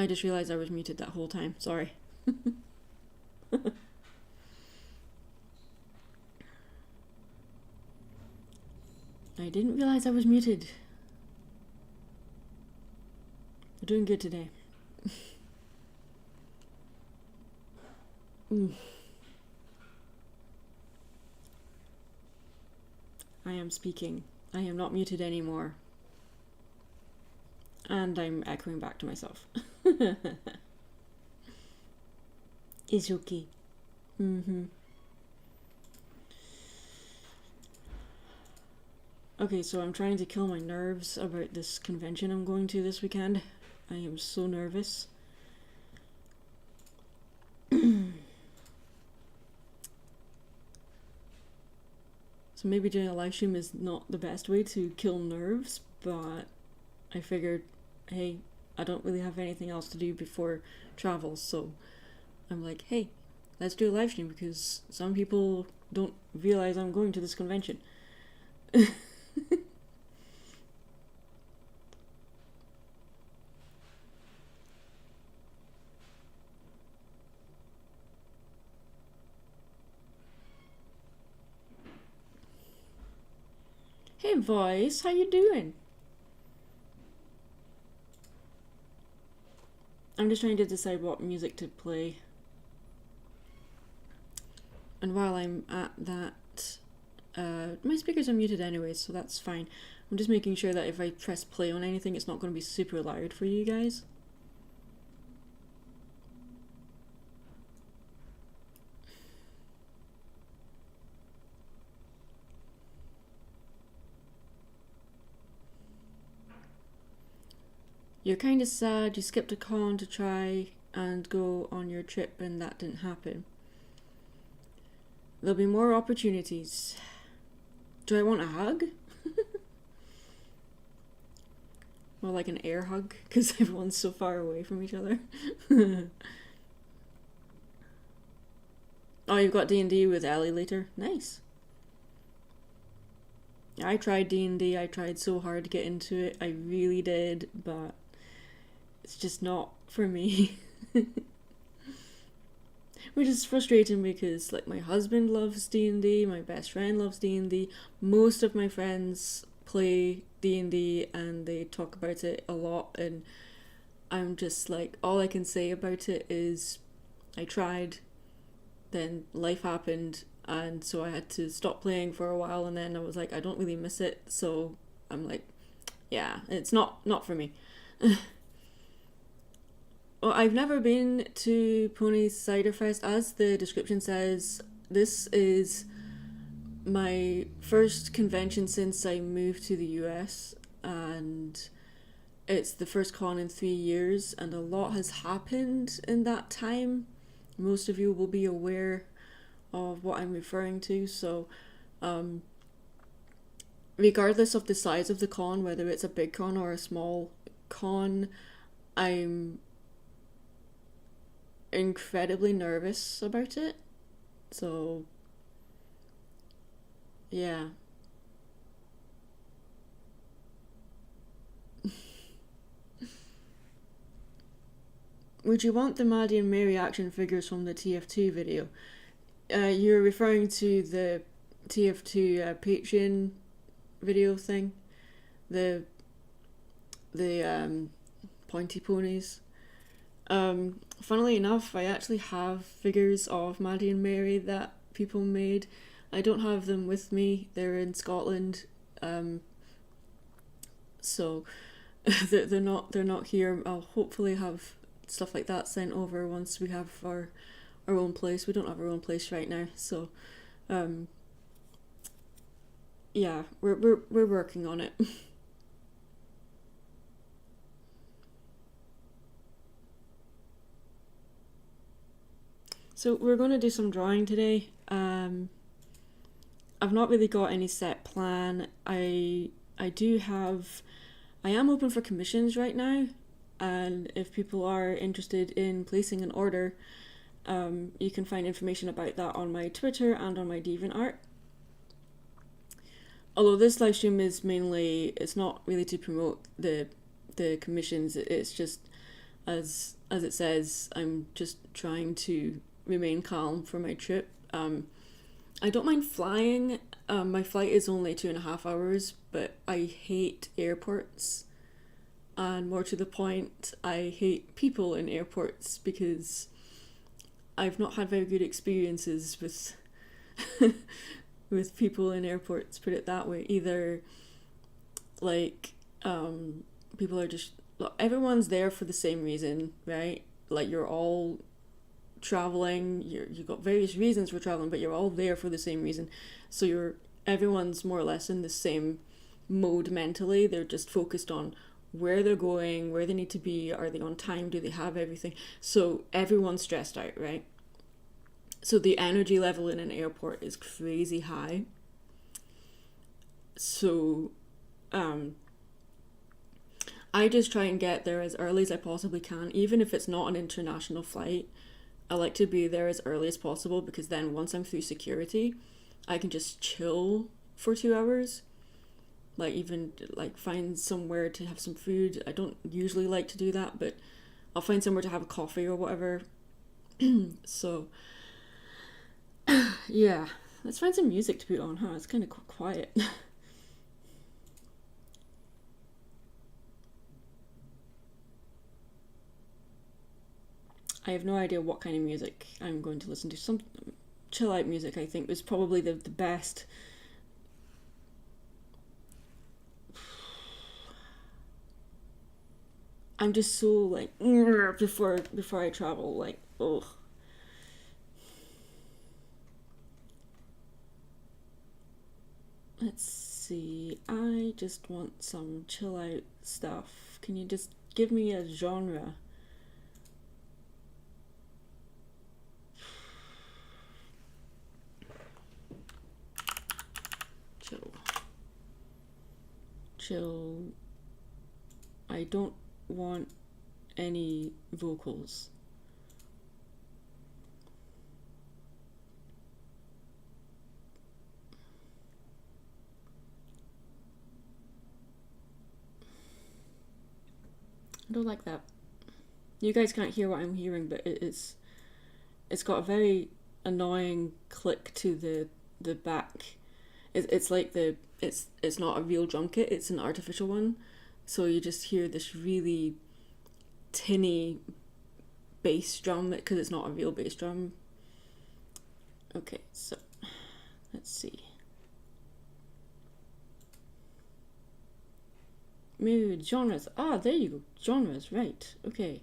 I just realized I was muted that whole time. Sorry. I didn't realize I was muted. We're doing good today. I am speaking. I am not muted anymore. And I'm echoing back to myself. It's okay. Okay, so I'm trying to kill my nerves about this convention I'm going to this weekend. I am so nervous. So maybe doing a live stream is not the best way to kill nerves, but I figured, hey, I don't really have anything else to do before travel, so I'm like, hey, let's do a live stream because some people don't realize I'm going to this convention. Hey Voice, how you doing? I'm just trying to decide what music to play. And while I'm at that, my speakers are muted anyway, so that's fine. I'm just making sure that if I press play on anything, it's not going to be super loud for you guys. You're kind of sad you skipped a con to try and go on your trip and that didn't happen. There'll be more opportunities. Do I want a hug? More like an air hug, because everyone's so far away from each other. Oh, you've got D&D with Ellie later? Nice. I tried D&D, I tried so hard to get into it, I really did, but it's just not for me. Which is frustrating because like my husband loves D&D, my best friend loves D&D, most of my friends play D&D and they talk about it a lot, and I'm just like, all I can say about it is I tried, then life happened, and so I had to stop playing for a while, and then I was like, I don't really miss it, so I'm like, yeah, it's not for me. Well, I've never been to PONYCIDERFEST. As the description says, this is my first convention since I moved to the US, and it's the first con in 3 years, and a lot has happened in that time. Most of you will be aware of what I'm referring to, so regardless of the size of the con, whether it's a big con or a small con, I'm incredibly nervous about it. So yeah. Would you want the Maddie and Mary action figures from the TF2 video? You're referring to the TF2 Patreon video thing? The pointy ponies? Funnily enough, I actually have figures of Maddie and Mary that people made. I don't have them with me. They're in Scotland, so they're not here. I'll hopefully have stuff like that sent over once we have our own place. We don't have our own place right now, so yeah, we're working on it. So we're going to do some drawing today. I've not really got any set plan. I am open for commissions right now, and if people are interested in placing an order, you can find information about that on my Twitter and on my Deviantart. Although this live stream is mainly, it's not really to promote the commissions, it's just as it says, I'm just trying to remain calm for my trip. I don't mind flying. My flight is only 2.5 hours, but I hate airports. And more to the point, I hate people in airports because I've not had very good experiences with with people in airports, put it that way. Either like people are just, look, everyone's there for the same reason, right? Like you're all traveling, you've got various reasons for traveling, but you're all there for the same reason. So everyone's more or less in the same mode mentally. They're just focused on where they're going, where they need to be, are they on time, do they have everything? So everyone's stressed out, right? So the energy level in an airport is crazy high. So I just try and get there as early as I possibly can, even if it's not an international flight. I like to be there as early as possible because then once I'm through security, I can just chill for 2 hours. Like even like find somewhere to have some food. I don't usually like to do that, but I'll find somewhere to have a coffee or whatever. So yeah, let's find some music to put on, huh? It's kind of quiet. I have no idea what kind of music I'm going to listen to. Some chill out music, I think, was probably the best. I'm just so like before I travel, like ugh. Let's see. I just want some chill out stuff. Can you just give me a genre? Chill. I don't want any vocals. I don't like that. You guys can't hear what I'm hearing, but it's got a very annoying click to the back. It's like it's not a real drum kit, it's an artificial one. So you just hear this really tinny bass drum because it's not a real bass drum. Okay, so let's see. Mood, genres. Ah, there you go. Genres, right. Okay.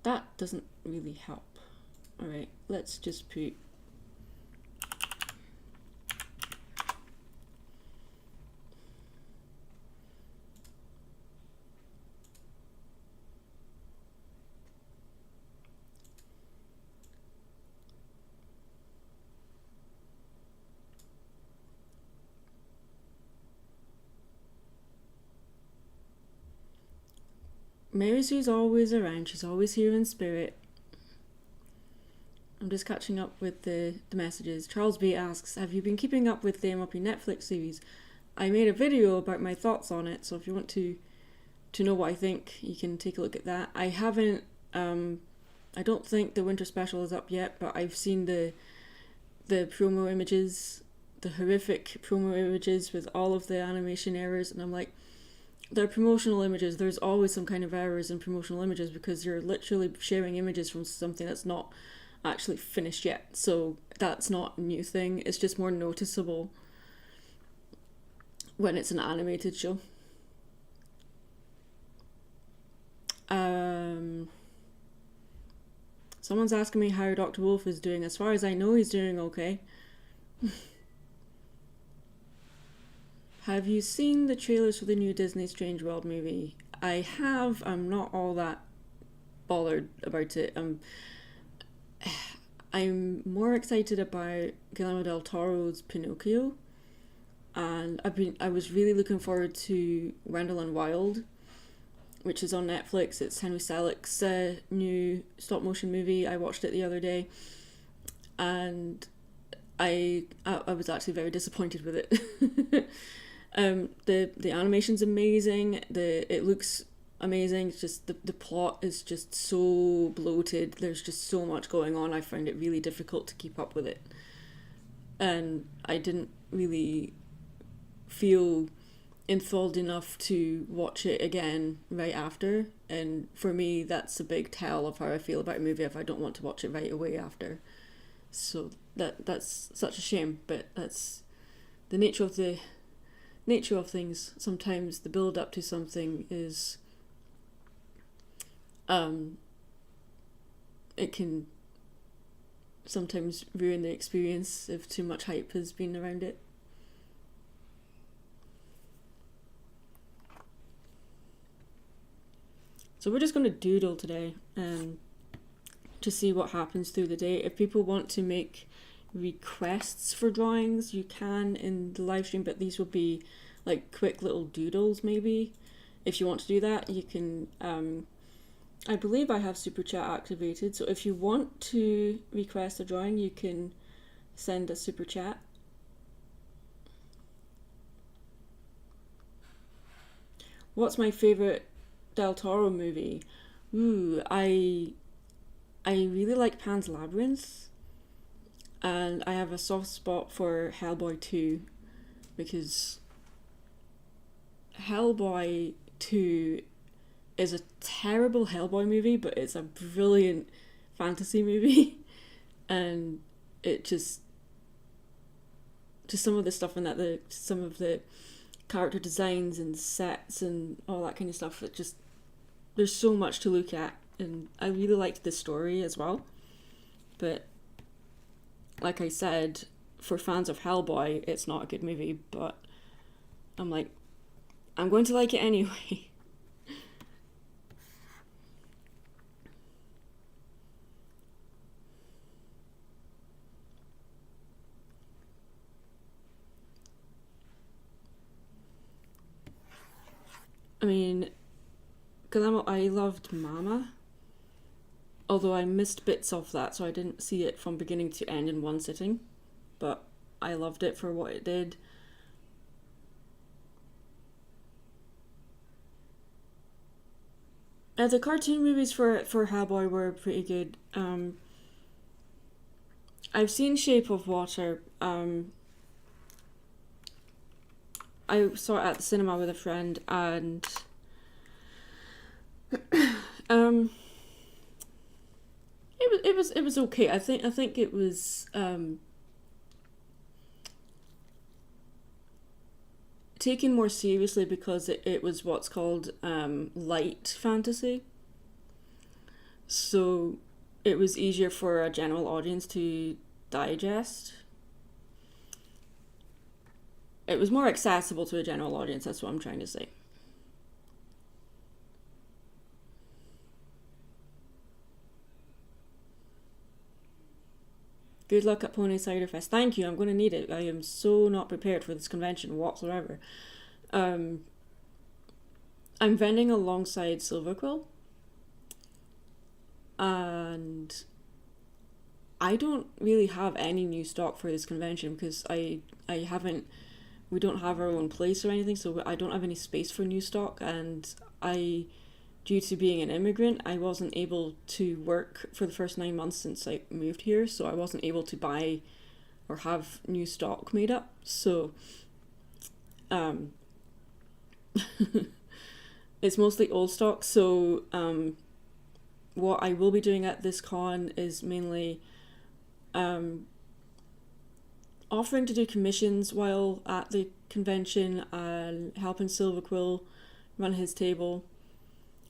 That doesn't really help. Alright, let's just put Mary Sue's always around. She's always here in spirit. I'm just catching up with the messages. Charles B asks, have you been keeping up with the MLP Netflix series? I made a video about my thoughts on it, so if you want to know what I think, you can take a look at that. I haven't, I don't think the winter special is up yet, but I've seen the promo images, the horrific promo images with all of the animation errors, and I'm like, they're promotional images. There's always some kind of errors in promotional images because you're literally sharing images from something that's not actually finished yet. So that's not a new thing. It's just more noticeable when it's an animated show. Someone's asking me how Dr. Wolf is doing. As far as I know, he's doing okay. Have you seen the trailers for the new Disney Strange World movie? I have. I'm not all that bothered about it. I'm more excited about Guillermo del Toro's Pinocchio, and I was really looking forward to Wendell and Wild, which is on Netflix. It's Henry Selick's new stop motion movie. I watched it the other day, and I was actually very disappointed with it. The animation's amazing. It looks amazing. It's just the plot is just so bloated. There's just so much going on. I found it really difficult to keep up with it. And I didn't really feel enthralled enough to watch it again right after. And for me, that's a big tell of how I feel about a movie if I don't want to watch it right away after. So that's such a shame, but that's the nature of things. Sometimes the build up to something is it can sometimes ruin the experience if too much hype has been around it. So we're just going to doodle today to see what happens through the day. If people want to make requests for drawings, you can in the live stream, but these will be like quick little doodles maybe. If you want to do that, you can, I believe I have super chat activated, so if you want to request a drawing, you can send a super chat. What's my favorite Del Toro movie? Ooh, I really like Pan's Labyrinth, and I have a soft spot for Hellboy 2 because Hellboy 2 is a terrible Hellboy movie, but it's a brilliant fantasy movie. And it just some of the stuff in that, some of the character designs and sets and all that kind of stuff, it just, there's so much to look at, and I really liked the story as well. But like I said, for fans of Hellboy, it's not a good movie, but I'm like, I'm going to like it anyway. I mean, because I loved Mama, although I missed bits of that, so I didn't see it from beginning to end in one sitting, but I loved it for what it did. The cartoon movies for Hellboy were pretty good. I've seen Shape of Water. I saw it at the cinema with a friend, and it was okay. I think it was taken more seriously because it was what's called light fantasy. So it was easier for a general audience to digest. It was more accessible to a general audience, that's what I'm trying to say. Good luck at Pony Ciderfest. Thank you, I'm going to need it. I am so not prepared for this convention whatsoever. I'm vending alongside Silverquill, and I don't really have any new stock for this convention because we don't have our own place or anything, so I don't have any space for new stock, and due to being an immigrant, I wasn't able to work for the first 9 months since I moved here, so I wasn't able to buy or have new stock made up, so it's mostly old stock. So what I will be doing at this con is mainly offering to do commissions while at the convention and helping Silverquill run his table.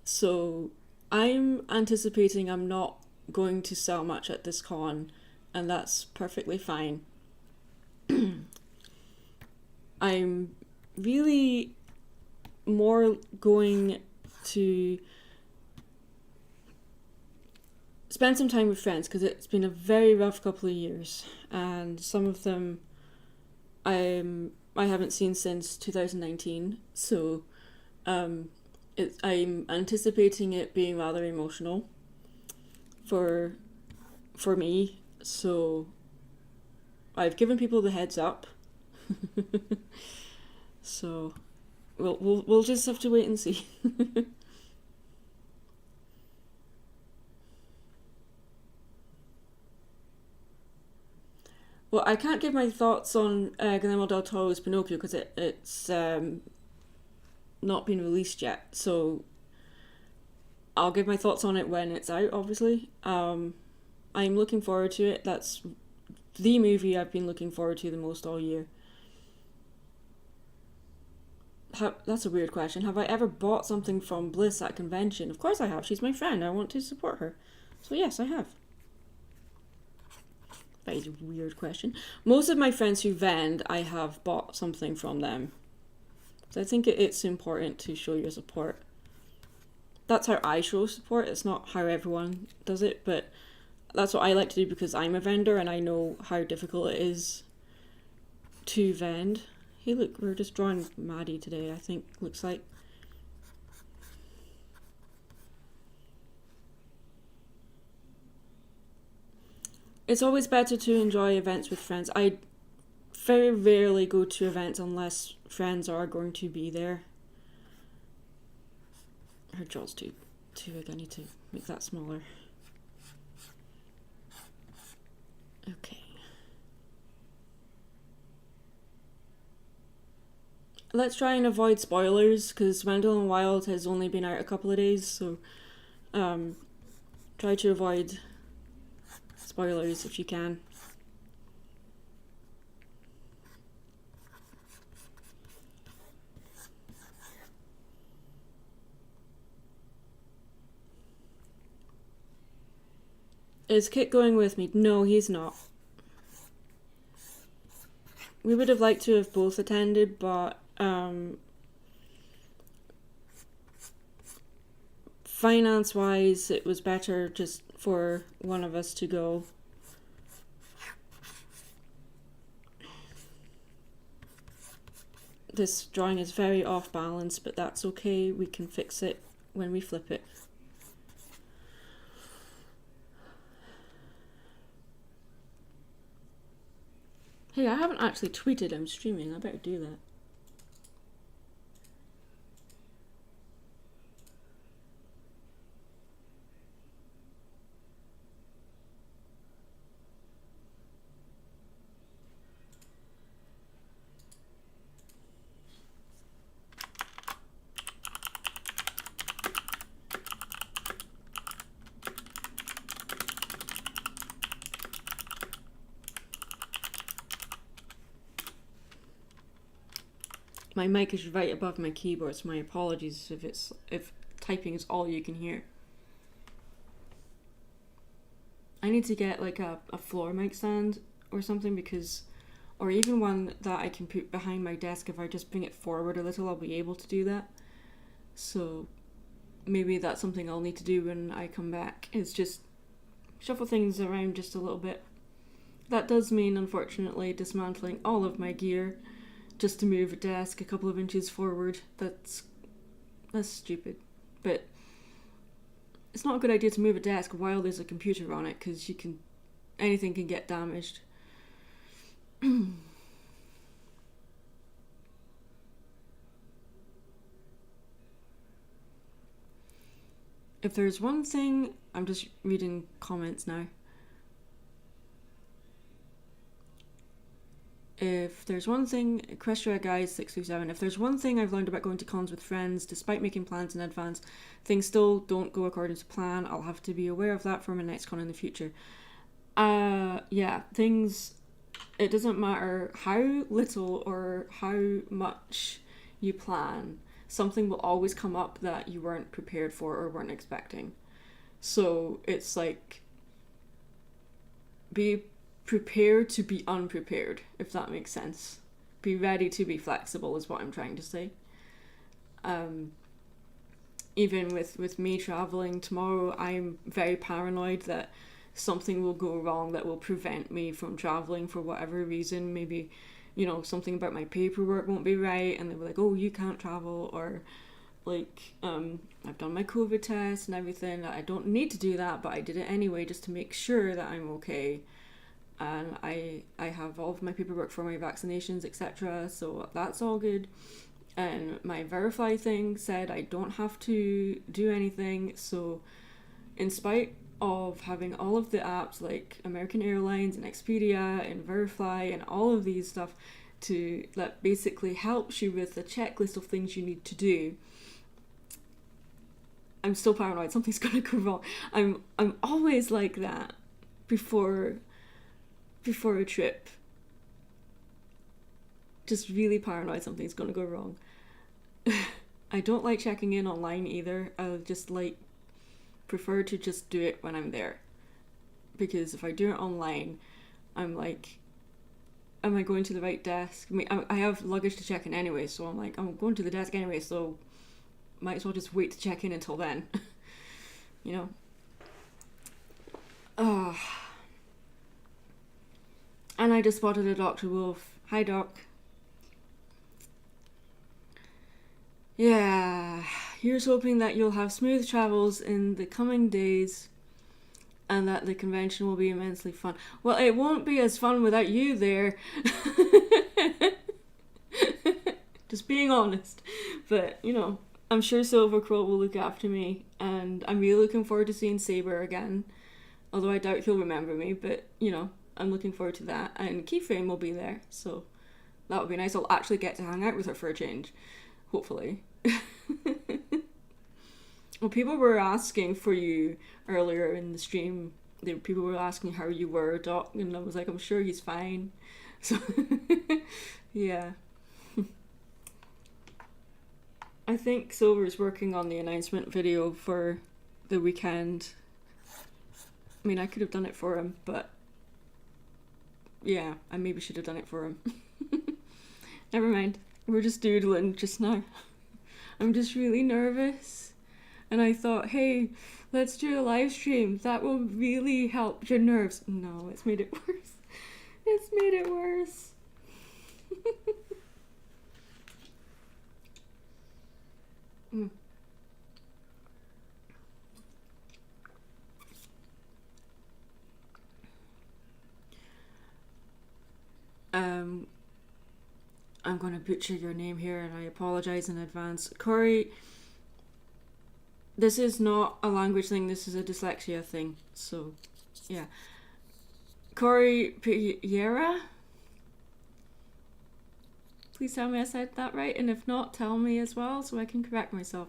So I'm anticipating I'm not going to sell much at this con, and that's perfectly fine. I'm really more going to spend some time with friends because it's been a very rough couple of years, and some of them I haven't seen since 2019, so I'm anticipating it being rather emotional for me, so I've given people the heads up. So we'll just have to wait and see. Well, I can't give my thoughts on Guillermo del Toro's Pinocchio because it's not been released yet. So I'll give my thoughts on it when it's out, obviously. I'm looking forward to it. That's the movie I've been looking forward to the most all year. That's a weird question. Have I ever bought something from Bliss at a convention? Of course I have. She's my friend. I want to support her. So yes, I have. That is a weird question. Most of my friends who vend, I have bought something from them. So I think it's important to show your support. That's how I show support. It's not how everyone does it, but that's what I like to do because I'm a vendor and I know how difficult it is to vend. Hey, look, we're just drawing Maddie today, I think, looks like. It's always better to enjoy events with friends. I very rarely go to events unless friends are going to be there. Her jaw's too big. I need to make that smaller. Okay. Let's try and avoid spoilers because Wendell and Wild has only been out a couple of days, so try to avoid spoilers if you can. Is Kit going with me? No, he's not. We would have liked to have both attended, but finance-wise, it was better just for one of us to go. This drawing is very off balance, but that's okay. We can fix it when we flip it. Hey, I haven't actually tweeted I'm streaming. I better do that. My mic is right above my keyboard, so my apologies if typing is all you can hear. I need to get like a floor mic stand or something or even one that I can put behind my desk. If I just bring it forward a little, I'll be able to do that. So maybe that's something I'll need to do when I come back, is just shuffle things around just a little bit. That does mean, unfortunately, dismantling all of my gear just to move a desk a couple of inches forward. That's stupid. But it's not a good idea to move a desk while there's a computer on it, because anything can get damaged. If there's one thing, I'm just reading comments now. If there's one thing, Equestria Guys 627, if there's one thing I've learned about going to cons with friends, despite making plans in advance, things still don't go according to plan. I'll have to be aware of that for my next con in the future. Yeah, it doesn't matter how little or how much you plan, something will always come up that you weren't prepared for or weren't expecting. So it's like, be prepared to be unprepared, if that makes sense. Be ready to be flexible is what I'm trying to say. Even with me traveling tomorrow, I'm very paranoid that something will go wrong that will prevent me from traveling for whatever reason. Maybe, something about my paperwork won't be right and they were like, oh, you can't travel, or like, I've done my COVID test and everything. I don't need to do that, but I did it anyway just to make sure that I'm okay. And I have all of my paperwork for my vaccinations, etc. So that's all good. And my Verify thing said I don't have to do anything. So in spite of having all of the apps like American Airlines and Expedia and Verify and all of these stuff that basically helps you with a checklist of things you need to do. I'm still paranoid something's gonna go wrong. I'm always like that before a trip. Just really paranoid something's gonna go wrong. I don't like checking in online either. I just prefer to just do it when I'm there. Because if I do it online, I'm like, am I going to the right desk? I mean, I have luggage to check in anyway, so I'm like, I'm going to the desk anyway, so might as well just wait to check in until then. You know? And I just spotted a Dr. Wolf. Hi, Doc. Yeah, here's hoping that you'll have smooth travels in the coming days and that the convention will be immensely fun. Well, it won't be as fun without you there. Just being honest. But, you know, I'm sure Silvercrow will look after me, and I'm really looking forward to seeing Saber again. Although I doubt he'll remember me, but, you know, I'm looking forward to that. And Keyframe will be there, so that would be nice. I'll actually get to hang out with her for a change. Hopefully. Well, people were asking for you earlier in the stream. People were asking how you were, Doc, and I was like, I'm sure he's fine. So, yeah. I think Silver's working on the announcement video for the weekend. I mean, I could have done it for him, but yeah, I maybe should have done it for him. Never mind. We're just doodling just now. I'm just really nervous. And I thought, hey, let's do a live stream. That will really help your nerves. No, it's made it worse. It's made it worse. I'm gonna butcher your name here and I apologize in advance. Corey, this is not a language thing, this is a dyslexia thing, so yeah. Corey Piera? Please tell me I said that right, and if not, tell me as well so I can correct myself.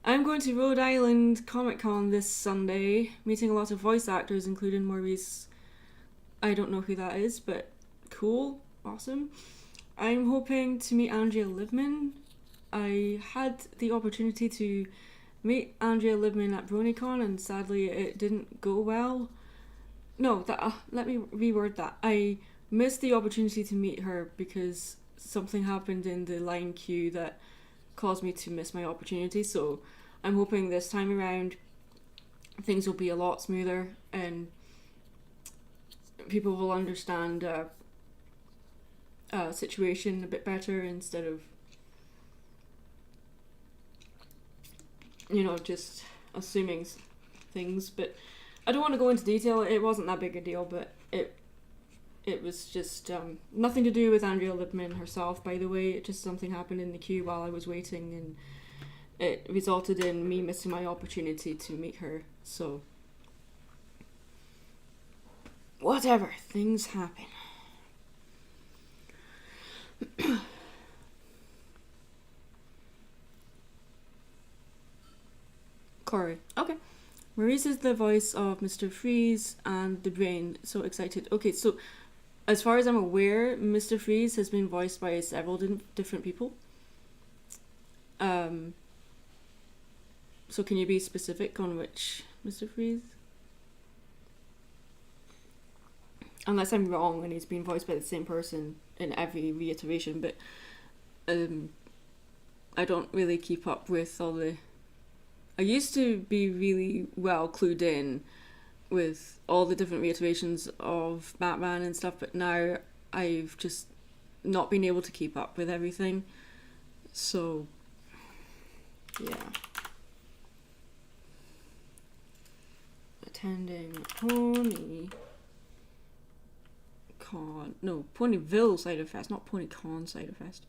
I'm going to Rhode Island Comic Con this Sunday, meeting a lot of voice actors, including Maurice. I don't know who that is, but cool, awesome. I'm hoping to meet Andrea Livman. I had the opportunity to meet Andrea Livman at BronyCon, and sadly it didn't go well. No, let me reword that. I missed the opportunity to meet her because something happened in the line queue that caused me to miss my opportunity, so I'm hoping this time around things will be a lot smoother and people will understand situation a bit better instead of, you know, just assuming things. But I don't want to go into detail. It wasn't that big a deal, but it was just nothing to do with Andrea Lipman herself, by the way. It just something happened in the queue while I was waiting, and it resulted in me missing my opportunity to meet her. So whatever, things happen. Corey. Okay. Maurice is the voice of Mr. Freeze and the Brain. So excited. Okay, so as far as I'm aware, Mr. Freeze has been voiced by several different people. So can you be specific on which Mr. Freeze? Unless I'm wrong and he's been voiced by the same person in every reiteration, but I don't really keep up with all the... I used to be really well clued in with all the different reiterations of Batman and stuff, but now I've just not been able to keep up with everything. So, yeah. Attending Ponyville Ciderfest, not PonyCon Ciderfest.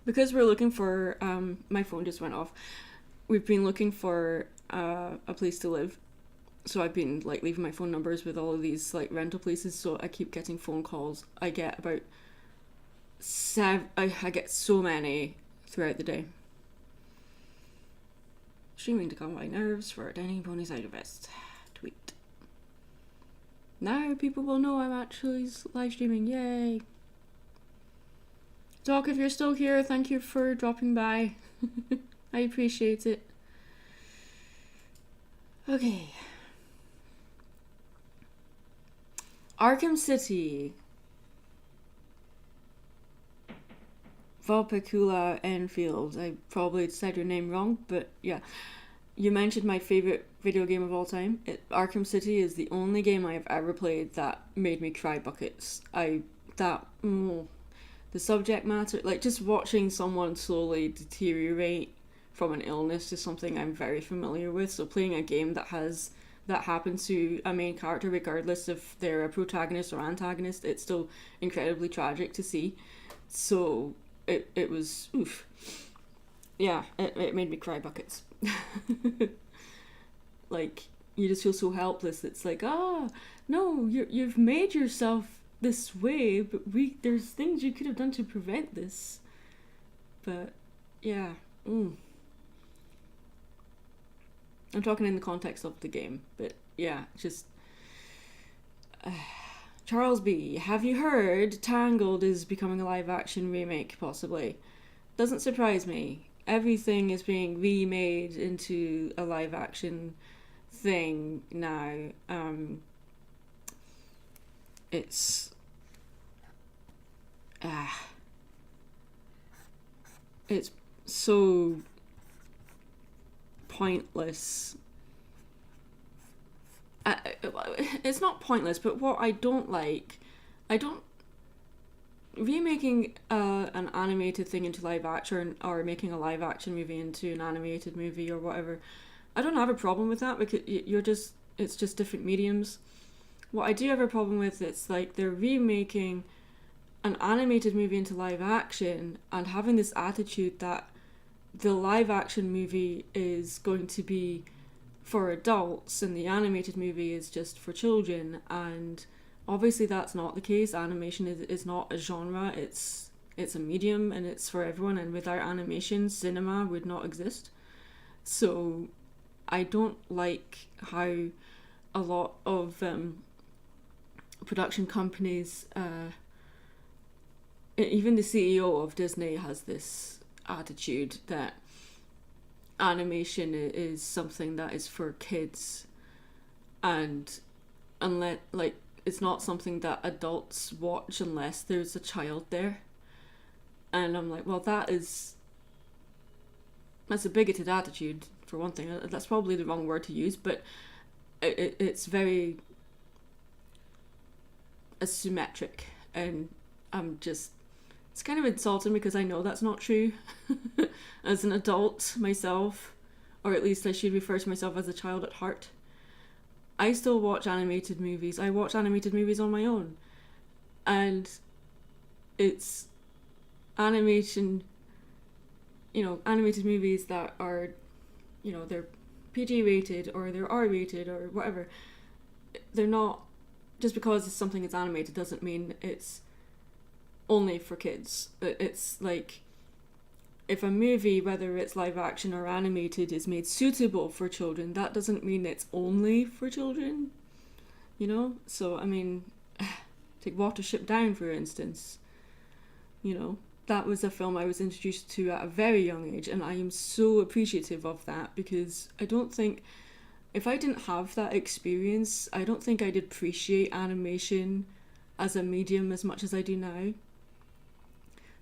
Because we're looking for, my phone just went off. We've been looking for a place to live. So I've been like leaving my phone numbers with all of these like rental places. So I keep getting phone calls. I get about I get so many throughout the day. Streaming to calm my nerves for attending Ponyciderfest. Tweet. Now people will know I'm actually live streaming. Yay. Doc, if you're still here, thank you for dropping by. I appreciate it. Okay. Arkham City. Valpecula Enfield. I probably said your name wrong, but yeah. You mentioned my favorite video game of all time. Arkham City is the only game I've ever played that made me cry buckets. The subject matter, like just watching someone slowly deteriorate from an illness is something I'm very familiar with. So playing a game that happens to a main character, regardless if they're a protagonist or antagonist, it's still incredibly tragic to see. So it was oof. Yeah, it made me cry buckets. Like you just feel so helpless. It's like, no, you've made yourself this way, but there's things you could have done to prevent this. But yeah, I'm talking in the context of the game, but yeah, just Charles B, have you heard Tangled is becoming a live action remake, possibly? Doesn't surprise me. Everything is being remade into a live action thing now. It's so pointless. It's not pointless, but what I don't like, remaking an animated thing into live action, or making a live action movie into an animated movie or whatever. I don't have a problem with that, because it's just different mediums. What I do have a problem with, it's like they're remaking an animated movie into live action and having this attitude that the live action movie is going to be for adults and the animated movie is just for children, and obviously that's not the case. Animation is not a genre, it's a medium, and it's for everyone, and without animation, cinema would not exist. So I don't like how a lot of production companies, even the CEO of Disney has this attitude that animation is something that is for kids, and unless, like, it's not something that adults watch unless there's a child there. And I'm like, well, that's a bigoted attitude, for one thing. That's probably the wrong word to use, but it's very asymmetric, and it's kind of insulting because I know that's not true. As an adult myself, or at least I should refer to myself as a child at heart, I still watch animated movies. I watch animated movies on my own, and it's animated movies that are, they're PG rated or they're R rated or whatever. They're not, just because something is animated doesn't mean it's only for kids. It's like, if a movie, whether it's live action or animated, is made suitable for children, that doesn't mean it's only for children, So, I mean, take Watership Down, for instance. That was a film I was introduced to at a very young age, and I am so appreciative of that, because I don't think, if I didn't have that experience, I don't think I'd appreciate animation as a medium as much as I do now.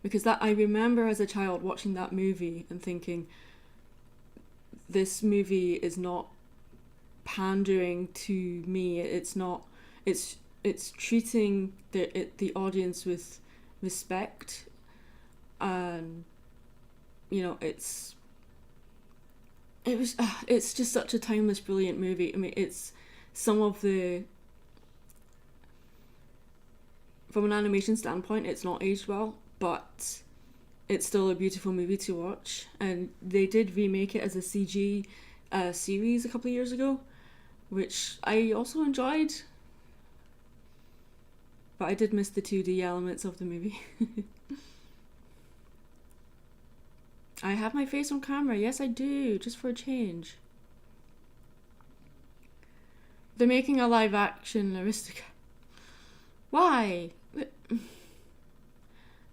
Because I remember as a child watching that movie and thinking, this movie is not pandering to me. It's not. It's treating the audience with respect, and it's just such a timeless, brilliant movie. I mean, it's some of the, from an animation standpoint, it's not aged well, but it's still a beautiful movie to watch. And they did remake it as a CG series a couple of years ago, which I also enjoyed. But I did miss the 2D elements of the movie. I have my face on camera. Yes, I do, just for a change. They're making a live action Aristocrat. Why?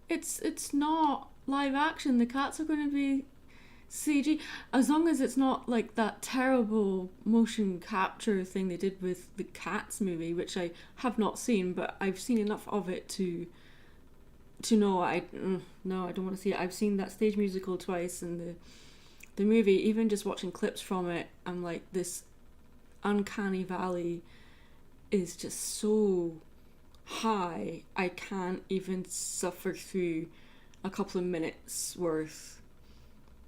It's not live action. The cats are going to be CG, as long as it's not like that terrible motion capture thing they did with the Cats movie, which I have not seen, but I've seen enough of it to know no, I don't want to see it. I've seen that stage musical twice, and the movie, even just watching clips from it, I'm like, this uncanny valley is just so high, I can't even suffer through a couple of minutes worth,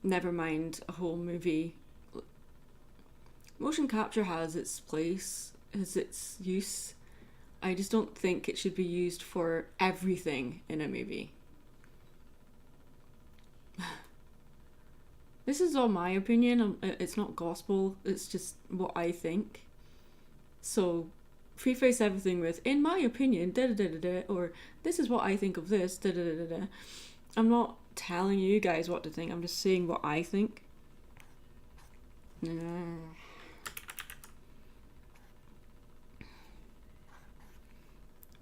never mind a whole movie. Motion capture has its place, has its use. I just don't think it should be used for everything in a movie. This is all my opinion. It's not gospel. It's just what I think. So, preface everything with, in my opinion, da-da-da-da-da, or this is what I think of this, da-da-da-da-da. I'm not telling you guys what to think. I'm just saying what I think.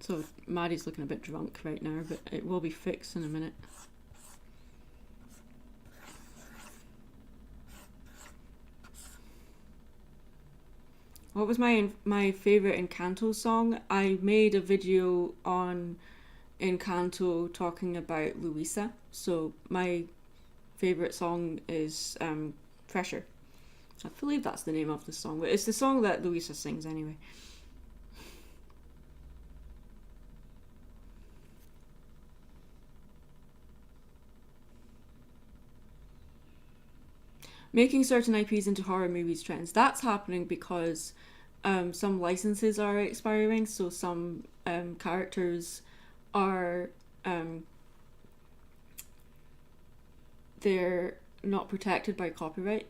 So Maddie's looking a bit drunk right now, but it will be fixed in a minute. What was my favourite Encanto song? I made a video on Encanto talking about Luisa. So my favourite song is Pressure. I believe that's the name of the song, but it's the song that Luisa sings anyway. Making certain IPs into horror movies trends. That's happening because some licenses are expiring, so some characters are they're not protected by copyright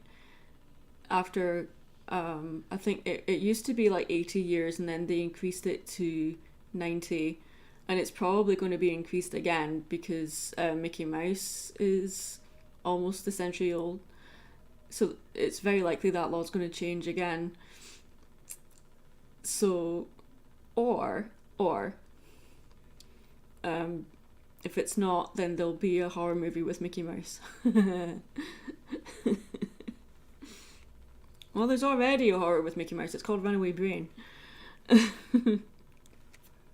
after I think it used to be like 80 years, and then they increased it to 90, and it's probably going to be increased again because Mickey Mouse is almost a century old. So it's very likely that law's going to change again. So, or, if it's not, then there'll be a horror movie with Mickey Mouse. Well, there's already a horror with Mickey Mouse. It's called Runaway Brain.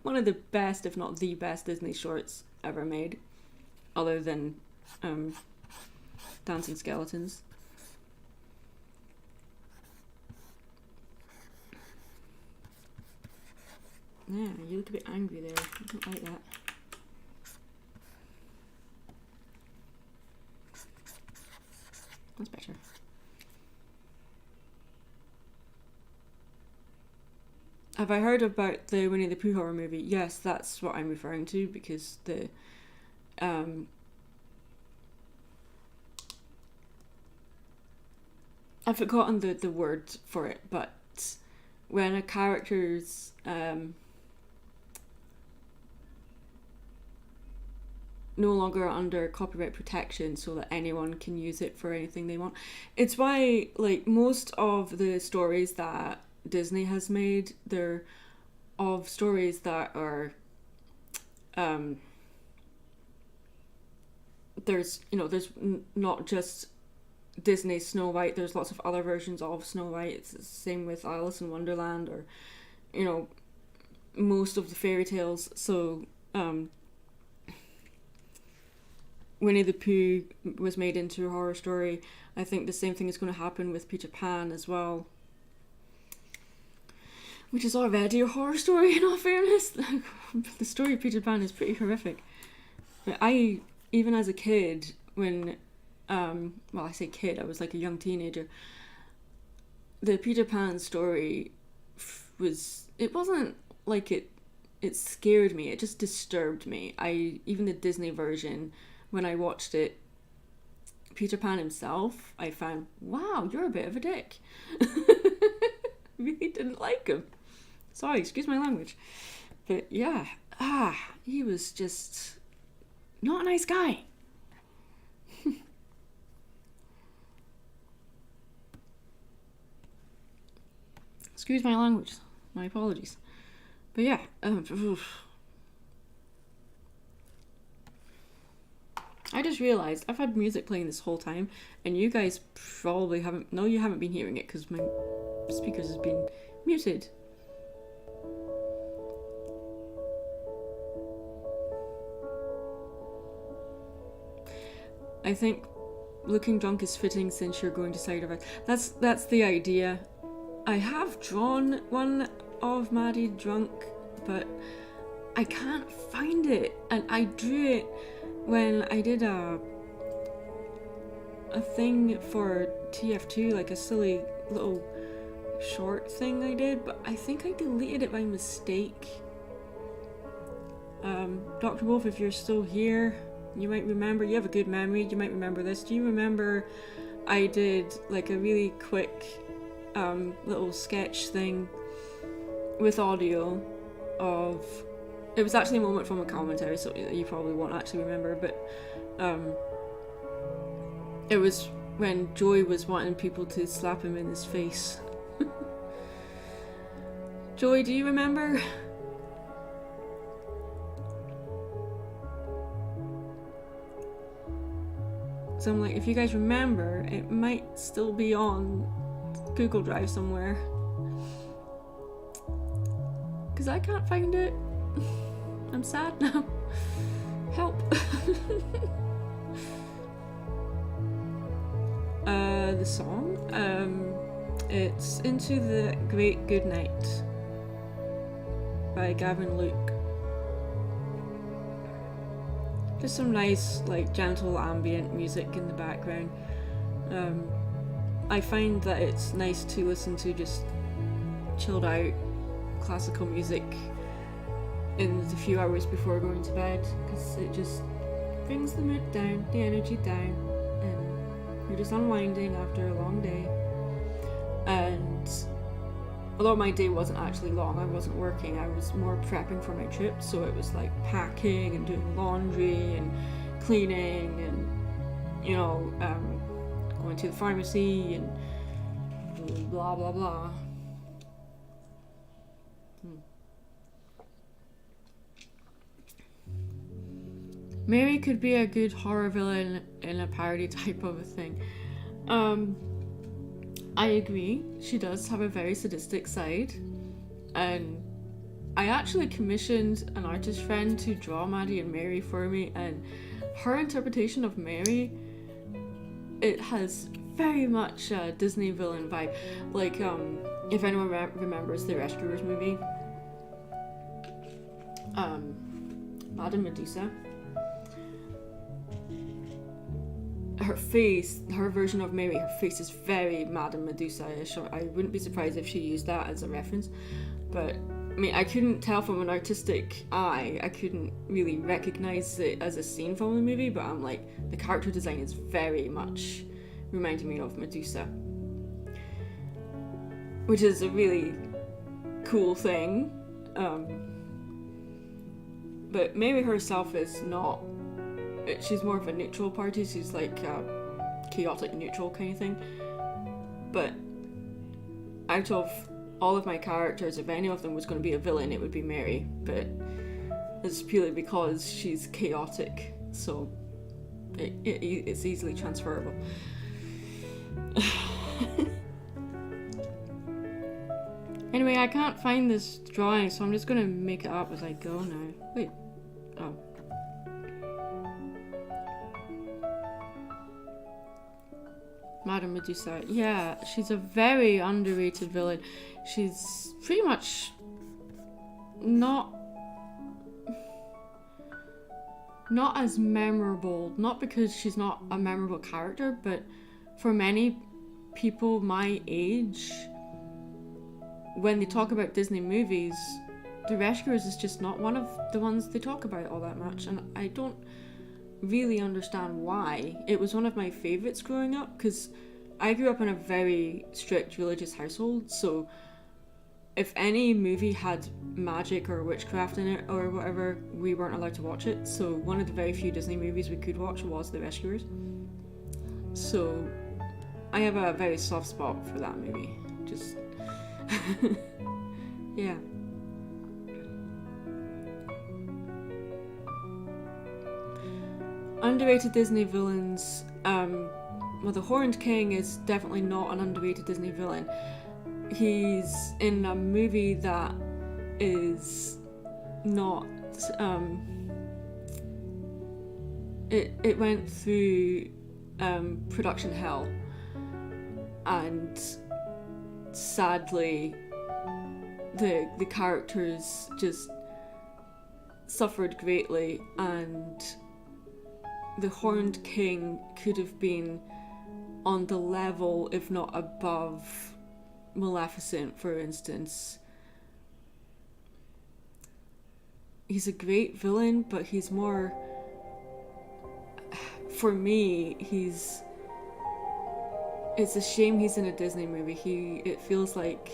One of the best, if not the best, Disney shorts ever made, other than Dancing Skeletons. Yeah, you look a bit angry there. I don't like that. That's better. Have I heard about the Winnie the Pooh horror movie? Yes, that's what I'm referring to, because the I've forgotten the word for it, but when a character's no longer under copyright protection, so that anyone can use it for anything they want. It's why, like, most of the stories that Disney has made, they're of stories that are there's not just Disney Snow White, there's lots of other versions of Snow White. It's the same with Alice in Wonderland, or most of the fairy tales. So Winnie the Pooh was made into a horror story. I think the same thing is going to happen with Peter Pan as well, which is already a horror story in all fairness. The story of Peter Pan is pretty horrific. I, even as a kid, when I say kid, I was like a young teenager, the Peter Pan story it wasn't like it scared me, it just disturbed me. Even the Disney version, when I watched it, Peter Pan himself, I found, wow, you're a bit of a dick. Really didn't like him. Sorry, excuse my language. But yeah, he was just not a nice guy. Excuse my language. My apologies. But yeah, I just realised I've had music playing this whole time, and you guys probably haven't. No, you haven't been hearing it because my speakers has been muted. I think looking drunk is fitting since you're going to Ciderfest. That's the idea. I have drawn one of Maddie drunk, but I can't find it, and I drew it when I did a thing for TF2, like a silly little short thing I did, but I think I deleted it by mistake. Dr. Wolf, if you're still here, you might remember, you have a good memory, you might remember this. Do you remember I did like a really quick little sketch thing with audio of, it was actually a moment from a commentary, so you probably won't actually remember, but it was when Joey was wanting people to slap him in his face. Joey, do you remember? So I'm like, if you guys remember, it might still be on Google Drive somewhere. Because I can't find it. I'm sad now. Help. The song, it's Into the Great Good Night by Gavin Luke. Just some nice, like, gentle ambient music in the background. I find that it's nice to listen to just chilled out classical music in the few hours before going to bed, because it just brings the mood down, the energy down, and you're just unwinding after a long day. And although my day wasn't actually long, I wasn't working, I was more prepping for my trip, so it was like packing and doing laundry and cleaning and, you know, going to the pharmacy and blah blah blah. Mary could be a good horror villain in a parody type of a thing. I agree, she does have a very sadistic side, and I actually commissioned an artist friend to draw Maddie and Mary for me, and her interpretation of Mary, it has very much a Disney villain vibe. Like, if anyone remembers the Rescuers movie, Madame Medusa, her face, her version of Mary, her face is very Madame Medusa-ish. I wouldn't be surprised if she used that as a reference, but I mean, I couldn't tell from an artistic eye, I couldn't really recognize it as a scene from the movie, but I'm like, the character design is very much reminding me of Medusa, which is a really cool thing. But Mary herself is not, she's more of a neutral party, she's like a chaotic neutral kind of thing. But out of all of my characters, if any of them was going to be a villain, it would be Mary, but it's purely because she's chaotic, so it's easily transferable. Anyway, I can't find this drawing, so I'm just going to make it up as I go now. Wait. Oh. Madame Medusa. Yeah, she's a very underrated villain. She's pretty much not as memorable, not because she's not a memorable character, but for many people my age, when they talk about Disney movies, The Rescuers is just not one of the ones they talk about all that much, and I don't really understand why. It was one of my favourites growing up, because I grew up in a very strict religious household, so if any movie had magic or witchcraft in it or whatever, we weren't allowed to watch it. So one of the very few Disney movies we could watch was The Rescuers. So I have a very soft spot for that movie. Just yeah. Underrated Disney villains. Well, the Horned King is definitely not an underrated Disney villain. He's in a movie that is not. It went through production hell, and sadly, the characters just suffered greatly, and the Horned King could have been on the level, if not above, Maleficent, for instance. He's a great villain, but he's more, for me, it's a shame he's in a Disney movie. It feels like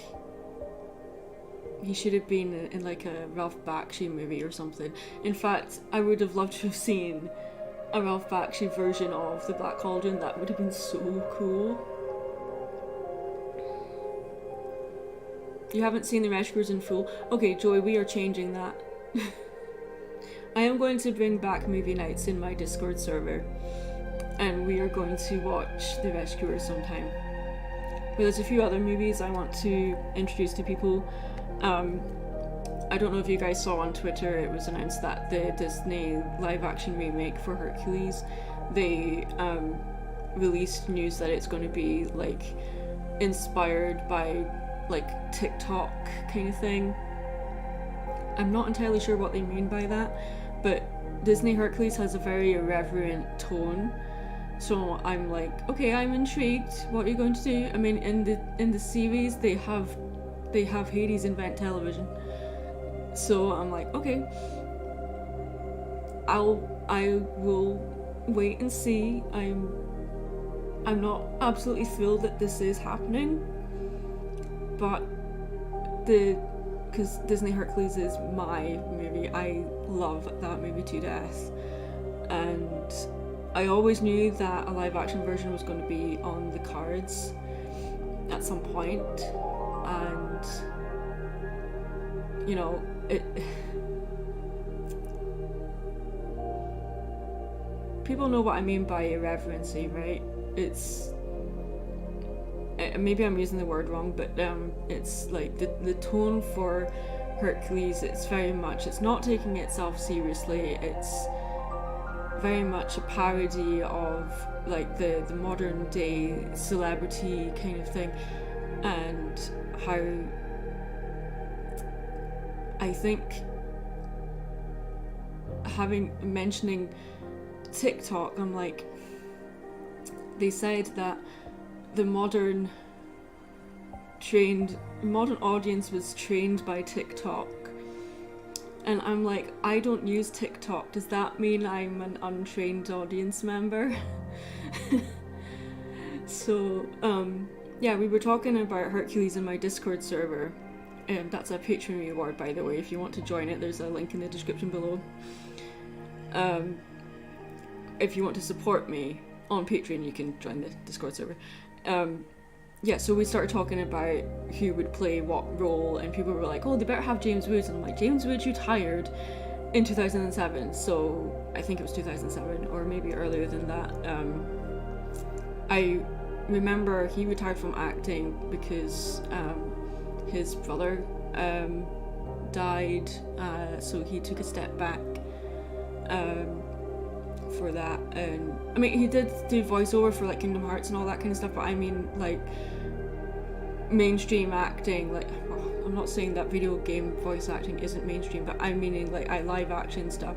he should have been in like a Ralph Bakshi movie or something. In fact, I would have loved to have seen a Ralph Bakshi version of The Black Cauldron. That would have been so cool. You haven't seen The Rescuers in full? Okay, Joy, we are changing that. I am going to bring back movie nights in my Discord server, and we are going to watch The Rescuers sometime. But there's a few other movies I want to introduce to people. I don't know if you guys saw on Twitter, it was announced that the Disney live-action remake for Hercules, they released news that it's going to be like inspired by like TikTok kind of thing. I'm not entirely sure what they mean by that, but Disney Hercules has a very irreverent tone, so I'm like, okay, I'm intrigued. What are you going to do? I mean, in the series they have Hades invent television, so I'm like, okay, I will wait and see. I'm not absolutely thrilled that this is happening, but because Disney Hercules is my movie, I love that movie to death, and I always knew that a live action version was going to be on the cards at some point, and you know, people know what I mean by irreverency, right? It's, maybe I'm using the word wrong, but it's like the tone for Hercules, it's very much, it's not taking itself seriously, it's very much a parody of like the modern day celebrity kind of thing, and how I think mentioning TikTok, I'm like, they said that the modern audience was trained by TikTok, and I'm like, I don't use TikTok. Does that mean I'm an untrained audience member? So yeah, we were talking about Hercules in my Discord server. That's a Patreon reward, by the way. If you want to join it, there's a link in the description below. If you want to support me on Patreon, you can join the Discord server. Yeah, so we started talking about who would play what role, and people were like, oh, they better have James Woods, and I'm like, James Woods retired in 2007, so I think it was 2007, or maybe earlier than that. I remember he retired from acting because his brother died, so he took a step back for that. And I mean, he did do voiceover for like Kingdom Hearts and all that kind of stuff, but I mean like mainstream acting, like, I'm not saying that video game voice acting isn't mainstream, but I'm meaning like live action stuff.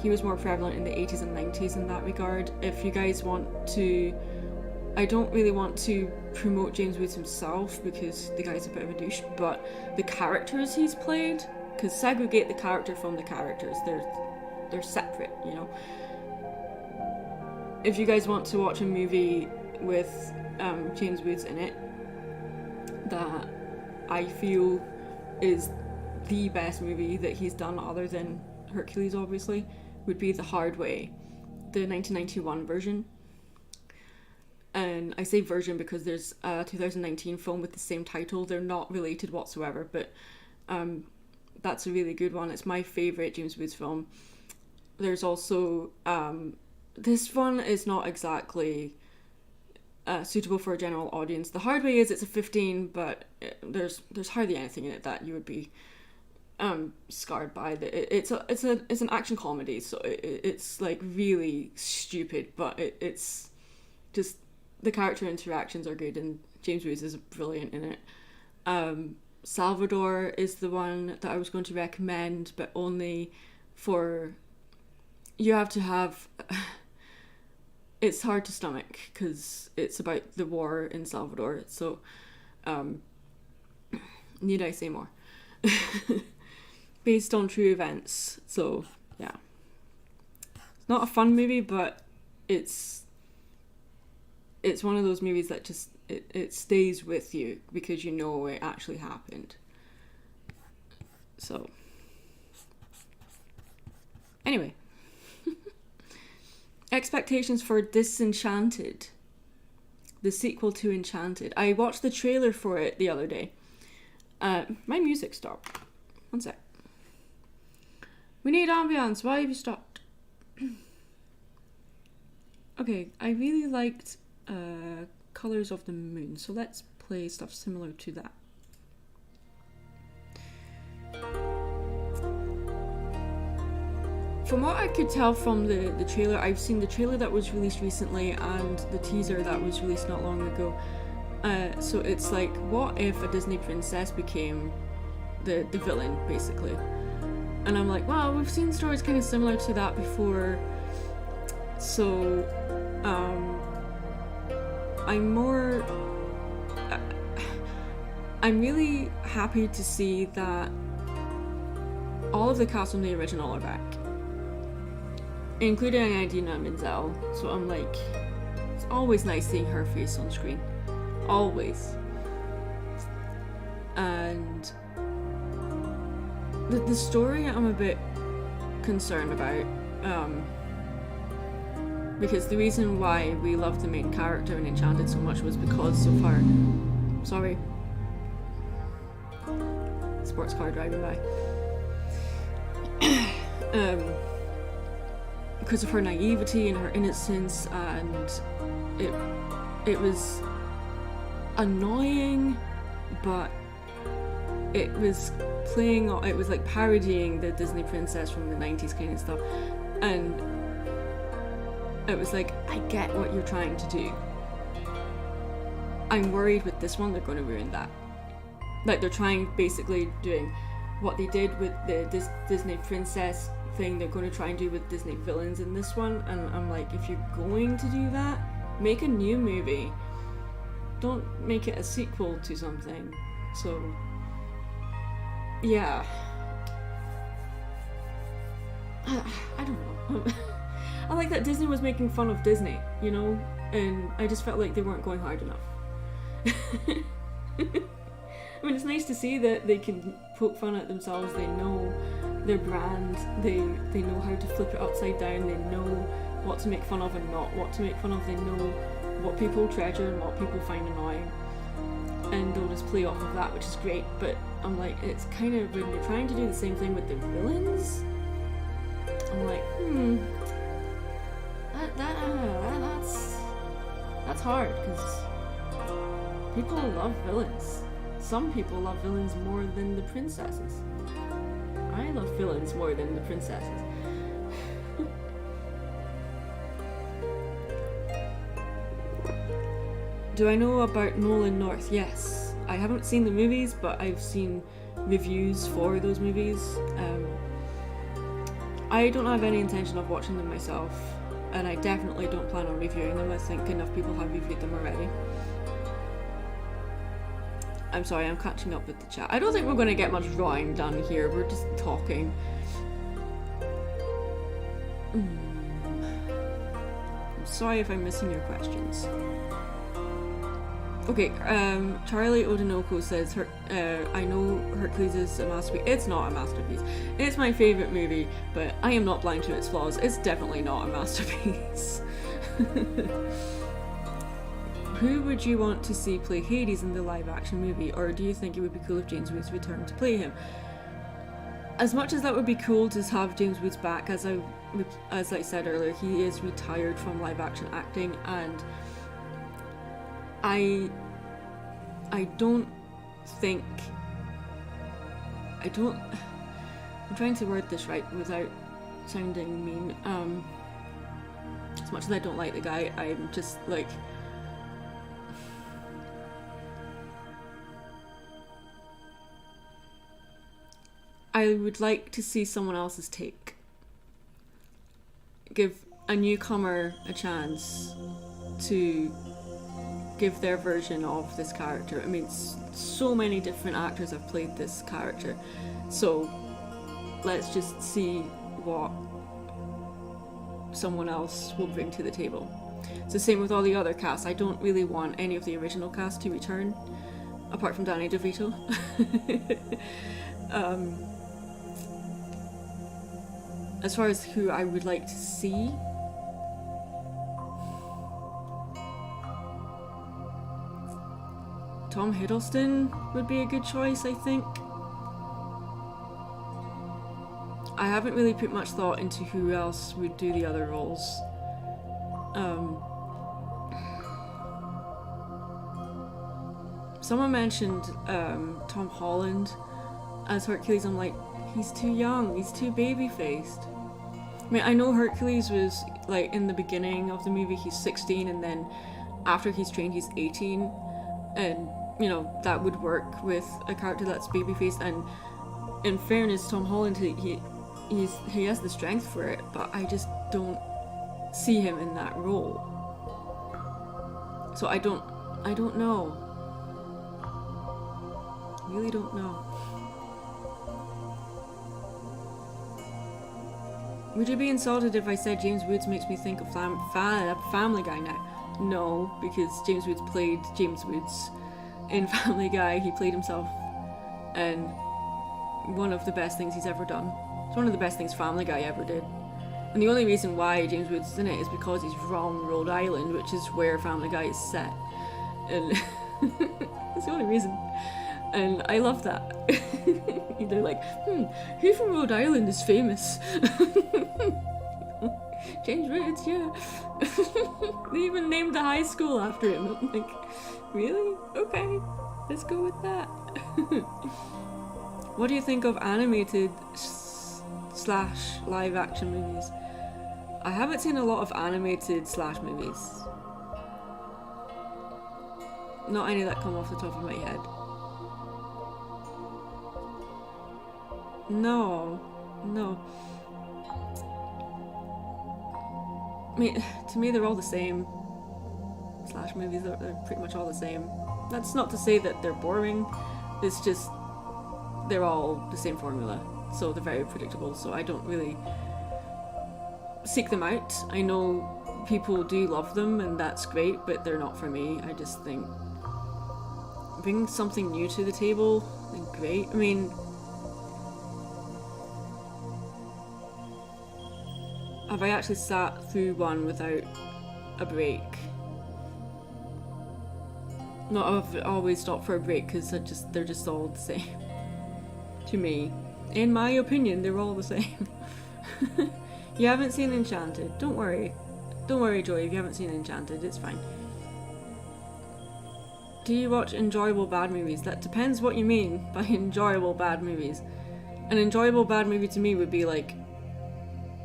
He was more prevalent in the 80s and 90s in that regard. If you guys want to, I don't really want to promote James Woods himself because the guy's a bit of a douche, but the characters he's played, because segregate the character from the characters, they're separate, you know. if you guys want to watch a movie with James Woods in it that I feel is the best movie that he's done other than Hercules, obviously, would be The Hard Way, the 1991 version. And I say version because there's a 2019 film with the same title. They're not related whatsoever, but that's a really good one. It's my favourite James Woods film. There's also this one is not exactly suitable for a general audience. The Hard Way is, it's a 15, but there's hardly anything in it that you would be scarred by. It's an action comedy, so it's like really stupid, but it's just the character interactions are good, and James Woods is brilliant in it. Salvador is the one that I was going to recommend, but only for, you have to have, it's hard to stomach because it's about the war in Salvador, so need I say more? Based on true events, so yeah. It's not a fun movie, but it's one of those movies that just, it stays with you because you know it actually happened. So, anyway. Expectations for Disenchanted, the sequel to Enchanted. I watched the trailer for it the other day. My music stopped. One sec. We need ambience. Why have you stopped? Okay, I really liked Colors of the Moon, so let's play stuff similar to that. From what I could tell from the trailer, I've seen the trailer that was released recently and the teaser that was released not long ago. So it's like, what if a Disney princess became the villain, basically? And I'm like, wow, we've seen stories kind of similar to that before. So, I'm really happy to see that all of the cast from the original are back, including Idina Menzel. So I'm like, it's always nice seeing her face on screen. Always. And the story I'm a bit concerned about, because the reason why we loved the main character in Enchanted so much was because of her, sorry, sports car driving by, because of her naivety and her innocence, and it was annoying, but it was like parodying the Disney princess from the 90s kind of stuff, and it was like, I get what you're trying to do. I'm worried with this one they're going to ruin that. Like, they're trying, basically doing what they did with the Disney princess thing, they're going to try and do with Disney villains in this one, and I'm like, if you're going to do that, make a new movie. Don't make it a sequel to something. So, yeah. I don't know. I like that Disney was making fun of Disney, you know? And I just felt like they weren't going hard enough. I mean, it's nice to see that they can poke fun at themselves. They know their brand. They know how to flip it upside down. They know what to make fun of and not what to make fun of. They know what people treasure and what people find annoying. And they'll just play off of that, which is great. But I'm like, it's kind of, when you're trying to do the same thing with the villains, I'm like, that's hard, because people love villains. Some people love villains more than the princesses. I love villains more than the princesses. Do I know about Nolan North? Yes. I haven't seen the movies, but I've seen reviews for those movies. I don't have any intention of watching them myself, and I definitely don't plan on reviewing them. I think enough people have reviewed them already. I'm sorry, I'm catching up with the chat. I don't think we're going to get much drawing done here. We're just talking. I'm Sorry if I'm missing your questions. Okay, Charlie Odinoko says, I know Hercules is a masterpiece. It's not a masterpiece. It's my favourite movie, but I am not blind to its flaws. It's definitely not a masterpiece. Who would you want to see play Hades in the live-action movie, or do you think it would be cool if James Woods returned to play him? As much as that would be cool to have James Woods back, as I said earlier, he is retired from live-action acting, and I don't think... I'm trying to word this right without sounding mean. As much as I don't like the guy, I'm just like... I would like to see someone else's take. Give a newcomer a chance to give their version of this character. I mean, so many different actors have played this character, so let's just see what someone else will bring to the table. It's the same with all the other casts. I don't really want any of the original cast to return, apart from Danny DeVito. As far as who I would like to see, Tom Hiddleston would be a good choice, I think. I haven't really put much thought into who else would do the other roles. Someone mentioned Tom Holland as Hercules. I'm like, he's too young, he's too baby-faced. I mean, I know Hercules was, like, in the beginning of the movie, he's 16, and then after he's trained, he's 18, and, you know, that would work with a character that's baby-faced, and in fairness, Tom Holland, he has the strength for it, but I just don't see him in that role. So I don't know. Really don't know. Would you be insulted if I said James Woods makes me think of Family Guy now? No, because James Woods played James Woods in Family Guy. He played himself, and one of the best things he's ever done. It's one of the best things Family Guy ever did. And the only reason why James Woods is in it is because he's from Rhode Island, which is where Family Guy is set. And that's the only reason. And I love that. They're like, who from Rhode Island is famous? James Woods, yeah. They even named the high school after him. I'm like, really? Okay, let's go with that. What do you think of animated / live action movies? I haven't seen a lot of animated / movies. Not any that come off the top of my head. No. I mean, to me they're all the same. / movies, they're pretty much all the same. That's not to say that they're boring, it's just they're all the same formula, so they're very predictable, so I don't really seek them out. I know people do love them and that's great, but they're not for me. I just think bring something new to the table, then great. I mean, have I actually sat through one without a break? No, I've always stopped for a break because they're just all the same. To me. In my opinion, they're all the same. You haven't seen Enchanted. Don't worry. Don't worry, Joy, if you haven't seen Enchanted, it's fine. Do you watch enjoyable bad movies? That depends what you mean by enjoyable bad movies. An enjoyable bad movie to me would be like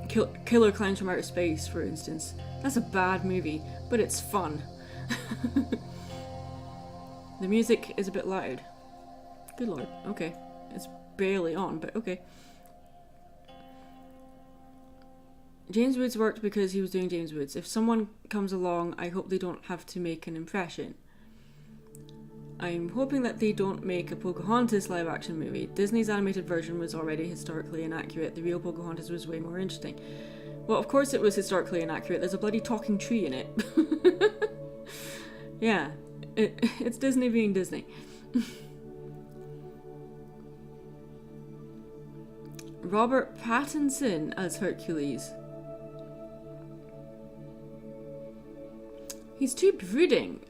Killer Clowns from Outer Space, for instance. That's a bad movie, but it's fun. The music is a bit loud. Good lord, okay. It's barely on, but okay. James Woods worked because he was doing James Woods. If someone comes along, I hope they don't have to make an impression. I'm hoping that they don't make a Pocahontas live-action movie. Disney's animated version was already historically inaccurate. The real Pocahontas was way more interesting. Well, of course it was historically inaccurate. There's a bloody talking tree in it. Yeah, it's Disney being Disney. Robert Pattinson as Hercules. He's too brooding.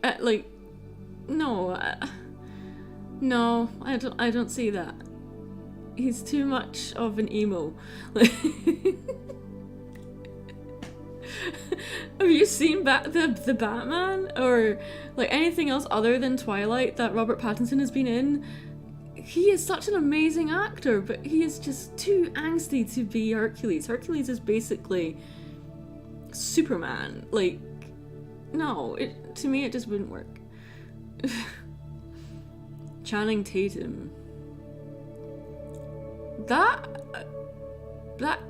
No, I don't see that. He's too much of an emo. Have you seen the Batman or like anything else other than Twilight that Robert Pattinson has been in? He is such an amazing actor, but he is just too angsty to be Hercules. Hercules is basically Superman. Like, no, to me it just wouldn't work. Channing Tatum. That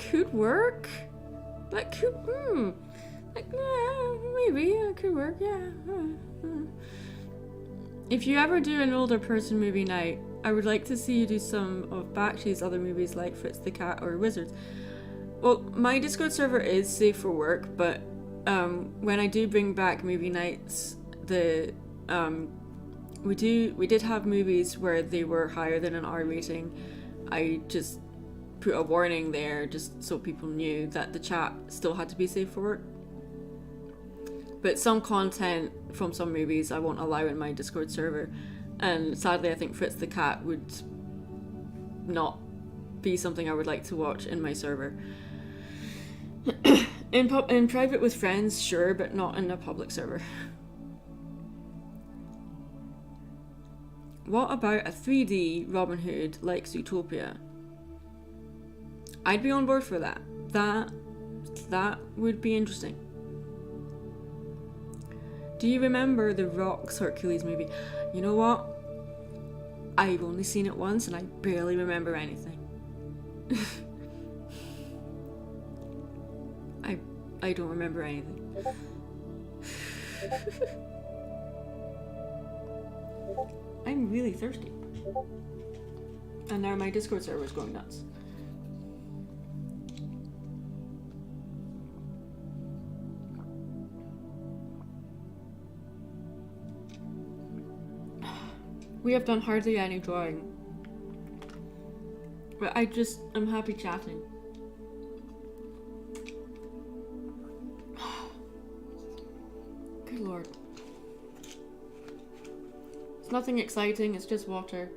could work. That could, maybe it could work, yeah. If you ever do an older person movie night, I would like to see you do some of Bakshi's other movies like Fritz the Cat or Wizards. Well, my Discord server is safe for work, but when I do bring back movie nights, we did have movies where they were higher than an R rating. I just put a warning there just so people knew that the chat still had to be safe for work. But some content from some movies I won't allow in my Discord server, and sadly I think Fritz the Cat would not be something I would like to watch in my server. In private with friends, sure, but not in a public server. What about a 3D Robin Hood like Zootopia? I'd be on board for that. That would be interesting. Do you remember the Rock's Hercules movie? You know what? I've only seen it once and I barely remember anything. I don't remember anything. I'm really thirsty. And now my Discord server is going nuts. We have done hardly any drawing. But I'm happy chatting. Good lord. It's nothing exciting, it's just water.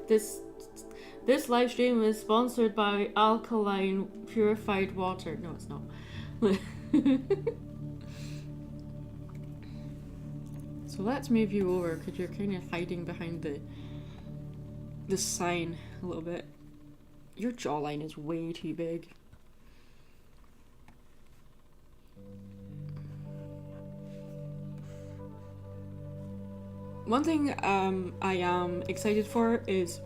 This live stream is sponsored by alkaline purified water. No, it's not. So let's move you over because you're kind of hiding behind the sign a little bit. Your jawline is way too big. One thing I am excited for is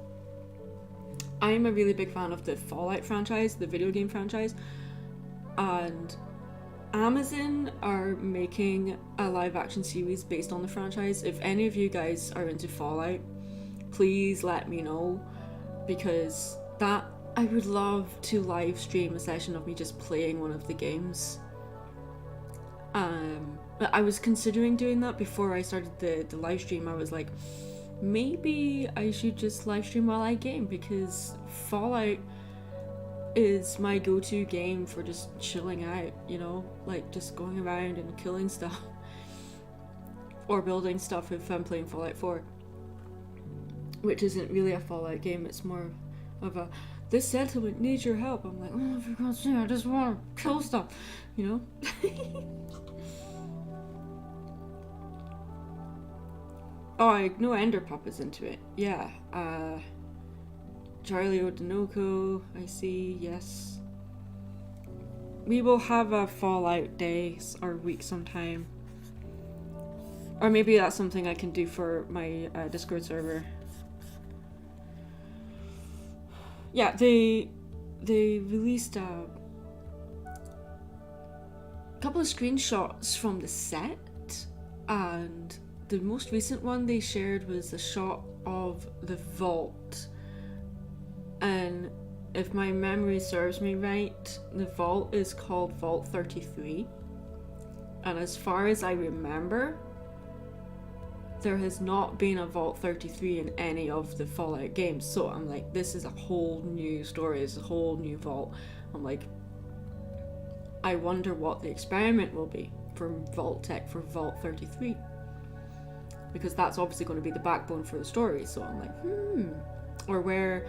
I'm a really big fan of the Fallout franchise, the video game franchise, and Amazon are making a live action series based on the franchise. If any of you guys are into Fallout, please let me know, because I would love to live stream a session of me just playing one of the games. I was considering doing that before I started the live stream. I was like, maybe I should just live stream while I game, because Fallout is my go-to game for just chilling out, you know, like just going around and killing stuff or building stuff if I'm playing Fallout 4, which isn't really a Fallout game. It's more of a, this settlement needs your help. I'm like, oh, for God's sake, I just want to kill stuff, you know. Oh, I know Enderpup is into it. Yeah. Charlie Odenoko, I see, yes. We will have a Fallout day or week sometime. Or maybe that's something I can do for my Discord server. Yeah, they released a couple of screenshots from the set, and the most recent one they shared was a shot of the vault, and if my memory serves me right, the vault is called Vault 33. And as far as I remember, there has not been a Vault 33 in any of the Fallout games. So I'm like, this is a whole new story, it's a whole new vault. I'm like, I wonder what the experiment will be for Vault Tech for Vault 33. Because that's obviously going to be the backbone for the story. So I'm like, or where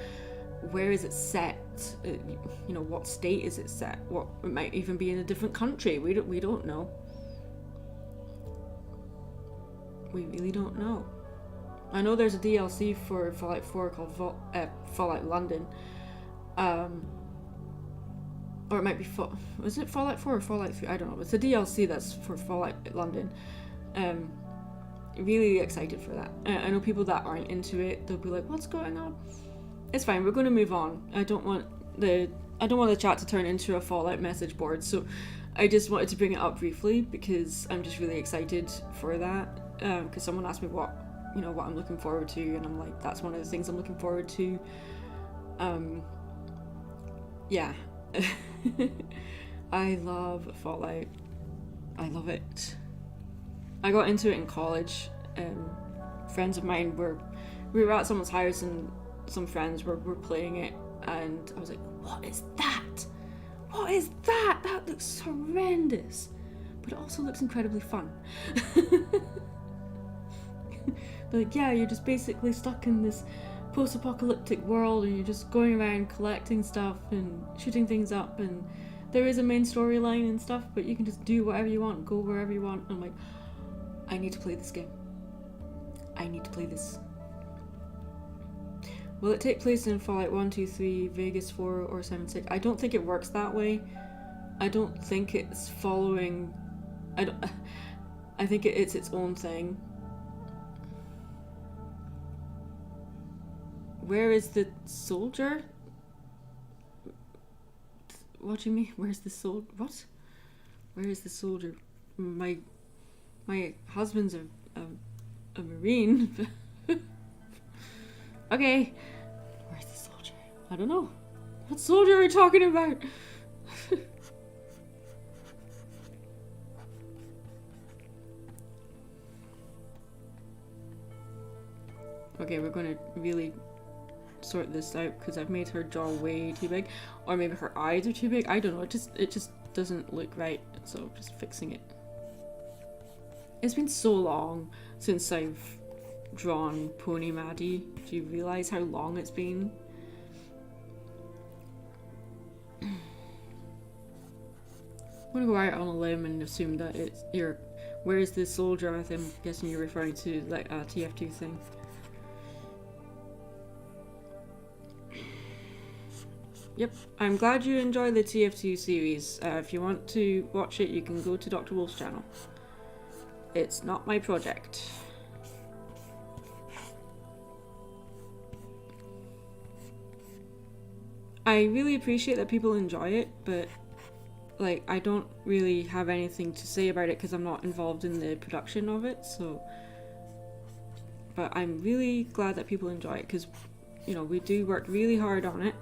is it set? You know, what state is it set? What, it might even be in a different country. We don't know. We really don't know. I know there's a DLC for Fallout 4 called Fallout London. Or it might be was it Fallout 4 or Fallout 3? I don't know. It's a DLC that's for Fallout London. Really excited for that. I know people that aren't into it, they'll be like, what's going on? It's fine, we're going to move on. I don't want the chat to turn into a Fallout message board, so I just wanted to bring it up briefly because I'm just really excited for that. Because someone asked me what I'm looking forward to, and I'm like, that's one of the things I'm looking forward to. Yeah. I love Fallout. I love it. I got into it in college. Friends of mine we were at someone's house and some friends were playing it, and I was like, what is that? What is that? That looks horrendous. But it also looks incredibly fun. They're like, yeah, you're just basically stuck in this post-apocalyptic world and you're just going around collecting stuff and shooting things up, and there is a main storyline and stuff, but you can just do whatever you want, go wherever you want. And I'm like, I need to play this game. I need to play this. Will it take place in Fallout 1, 2, 3, Vegas 4, or 7, 6? I don't think it works that way. I don't think it's following... I think it's its own thing. Where is the soldier? What do you mean? Where's the soldier? What? Where is the soldier? My husband's a Marine. Okay. Where's the soldier? I don't know. What soldier are we talking about? Okay, we're gonna really sort this out because I've made her jaw way too big, or maybe her eyes are too big. I don't know. It just doesn't look right. So just fixing it. It's been so long since I've drawn Pony Maddie. Do you realize how long it's been? I'm gonna go out on a limb and assume that it's where's the soldier? I'm guessing you're referring to like a TF2 thing. Yep, I'm glad you enjoy the TF2 series. If you want to watch it, you can go to Dr. Wolf's channel. It's not my project. I really appreciate that people enjoy it, but like I don't really have anything to say about it because I'm not involved in the production of it, so... But I'm really glad that people enjoy it because, you know, we do work really hard on it.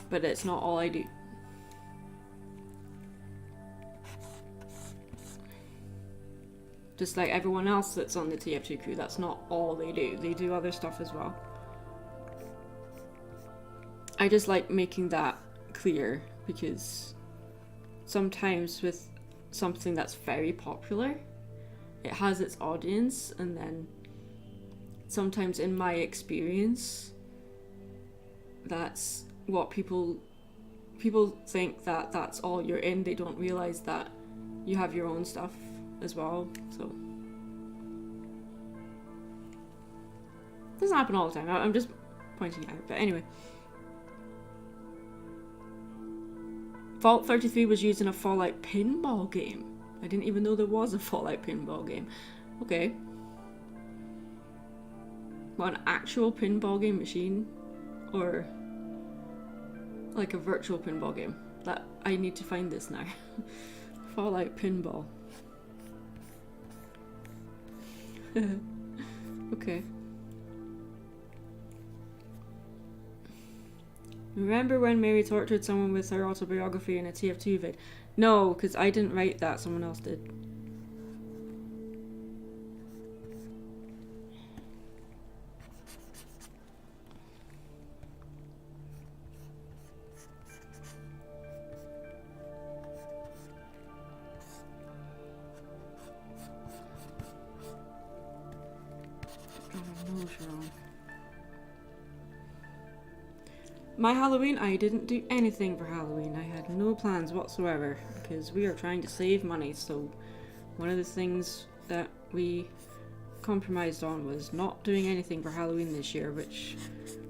But it's not all I do. Just like everyone else that's on the TF2 crew, that's not all they do. They do other stuff as well. I just like making that clear because sometimes with something that's very popular, it has its audience, and then sometimes in my experience, that's what people think that that's all you're in. They don't realize that you have your own stuff as well. So it doesn't happen all the time. I'm just pointing it out. But anyway, Vault 33 was used in a Fallout pinball game. I didn't even know there was a Fallout pinball game. Okay. What, an actual pinball game machine? Or like a virtual pinball game? That I need to find this now. Fallout pinball. Okay. Remember when Mary tortured someone with her autobiography in a TF2 vid? No, because I didn't write that, someone else did. My Halloween, I didn't do anything for Halloween. I had no plans whatsoever because we are trying to save money. So one of the things that we compromised on was not doing anything for Halloween this year, which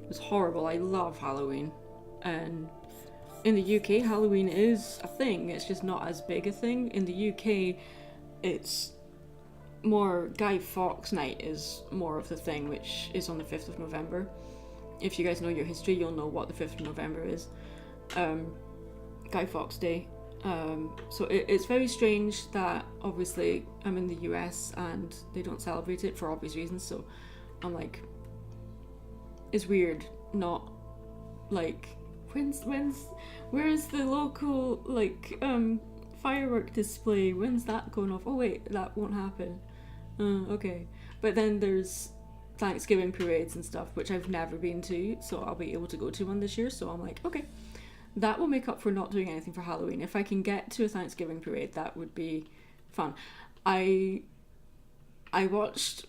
was horrible. I love Halloween. And in the UK, Halloween is a thing. It's just not as big a thing. In the UK, it's more Guy Fawkes Night is more of the thing, which is on the 5th of November. If you guys know your history, you'll know what the 5th of November is. Guy Fawkes Day. So it's very strange that obviously I'm in the US and they don't celebrate it for obvious reasons, so I'm like, it's weird not like, where's the local like firework display? When's that going off? Oh wait, that won't happen. Okay. But then there's Thanksgiving parades and stuff, which I've never been to, so I'll be able to go to one this year. So I'm like, okay, that will make up for not doing anything for Halloween. If I can get to a Thanksgiving parade, that would be fun. I watch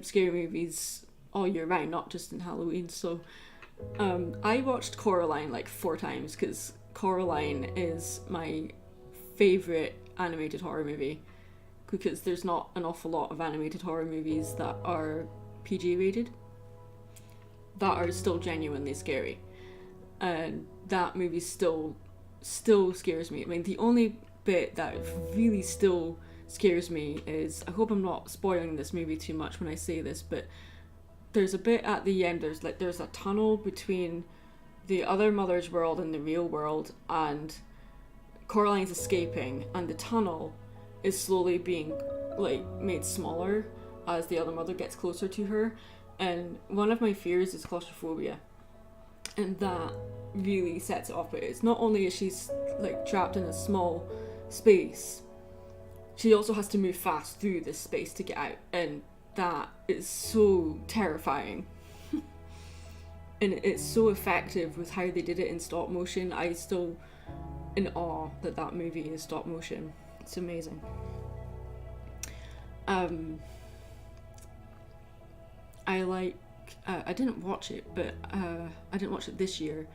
scary movies all year round, not just in Halloween. So I watched Coraline like 4 times because Coraline is my favorite animated horror movie, because there's not an awful lot of animated horror movies that are PG rated that are still genuinely scary, and that movie still scares me. I mean, the only bit that really still scares me is, I hope I'm not spoiling this movie too much when I say this, but there's a bit at the end, there's a tunnel between the other mother's world and the real world, and Coraline's escaping, and the tunnel is slowly being like made smaller as the other mother gets closer to her. And one of my fears is claustrophobia, and that really sets it off. But it's not only is she's like trapped in a small space, she also has to move fast through this space to get out, and that is so terrifying. And it's so effective with how they did it in stop motion. I still in awe that movie is stop motion. It's amazing. I like, I didn't watch it, but I didn't watch it this year.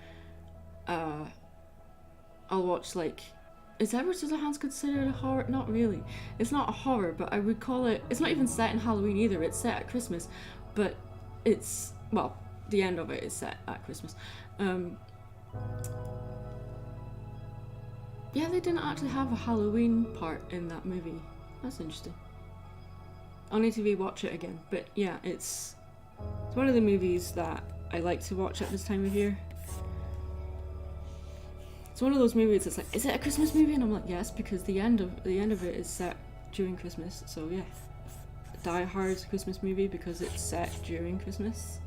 I'll watch like, is Edward Scissorhands considered a horror? Not really. It's not a horror, but I would call it, it's not even set in Halloween either, it's set at Christmas, but it's, well, the end of it is set at Christmas. Yeah, they didn't actually have a Halloween part in that movie. That's interesting. I'll need to rewatch it again. But yeah, it's one of the movies that I like to watch at this time of year. It's one of those movies that's like, is it a Christmas movie? And I'm like, yes, because the end of it is set during Christmas. So yeah, Die Hard's a Christmas movie because it's set during Christmas.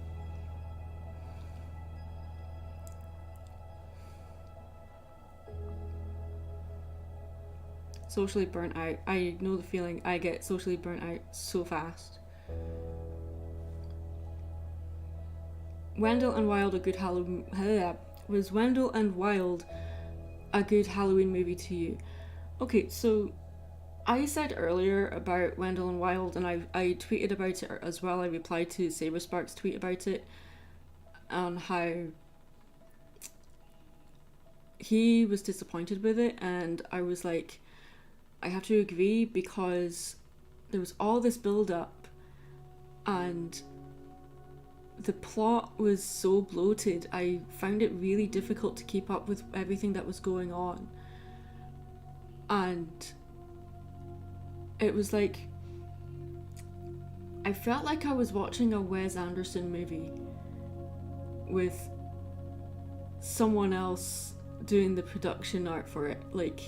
Socially burnt out. I know the feeling. I get socially burnt out so fast. Wendell and Wild a good Halloween... Was Wendell and Wild a good Halloween movie to you? Okay, so I said earlier about Wendell and Wild, and I tweeted about it as well. I replied to Saberspark's tweet about it, on how he was disappointed with it, and I was like, I have to agree, because there was all this build up and the plot was so bloated. I found it really difficult to keep up with everything that was going on, and it was like, I felt like I was watching a Wes Anderson movie with someone else doing the production art for it. Like,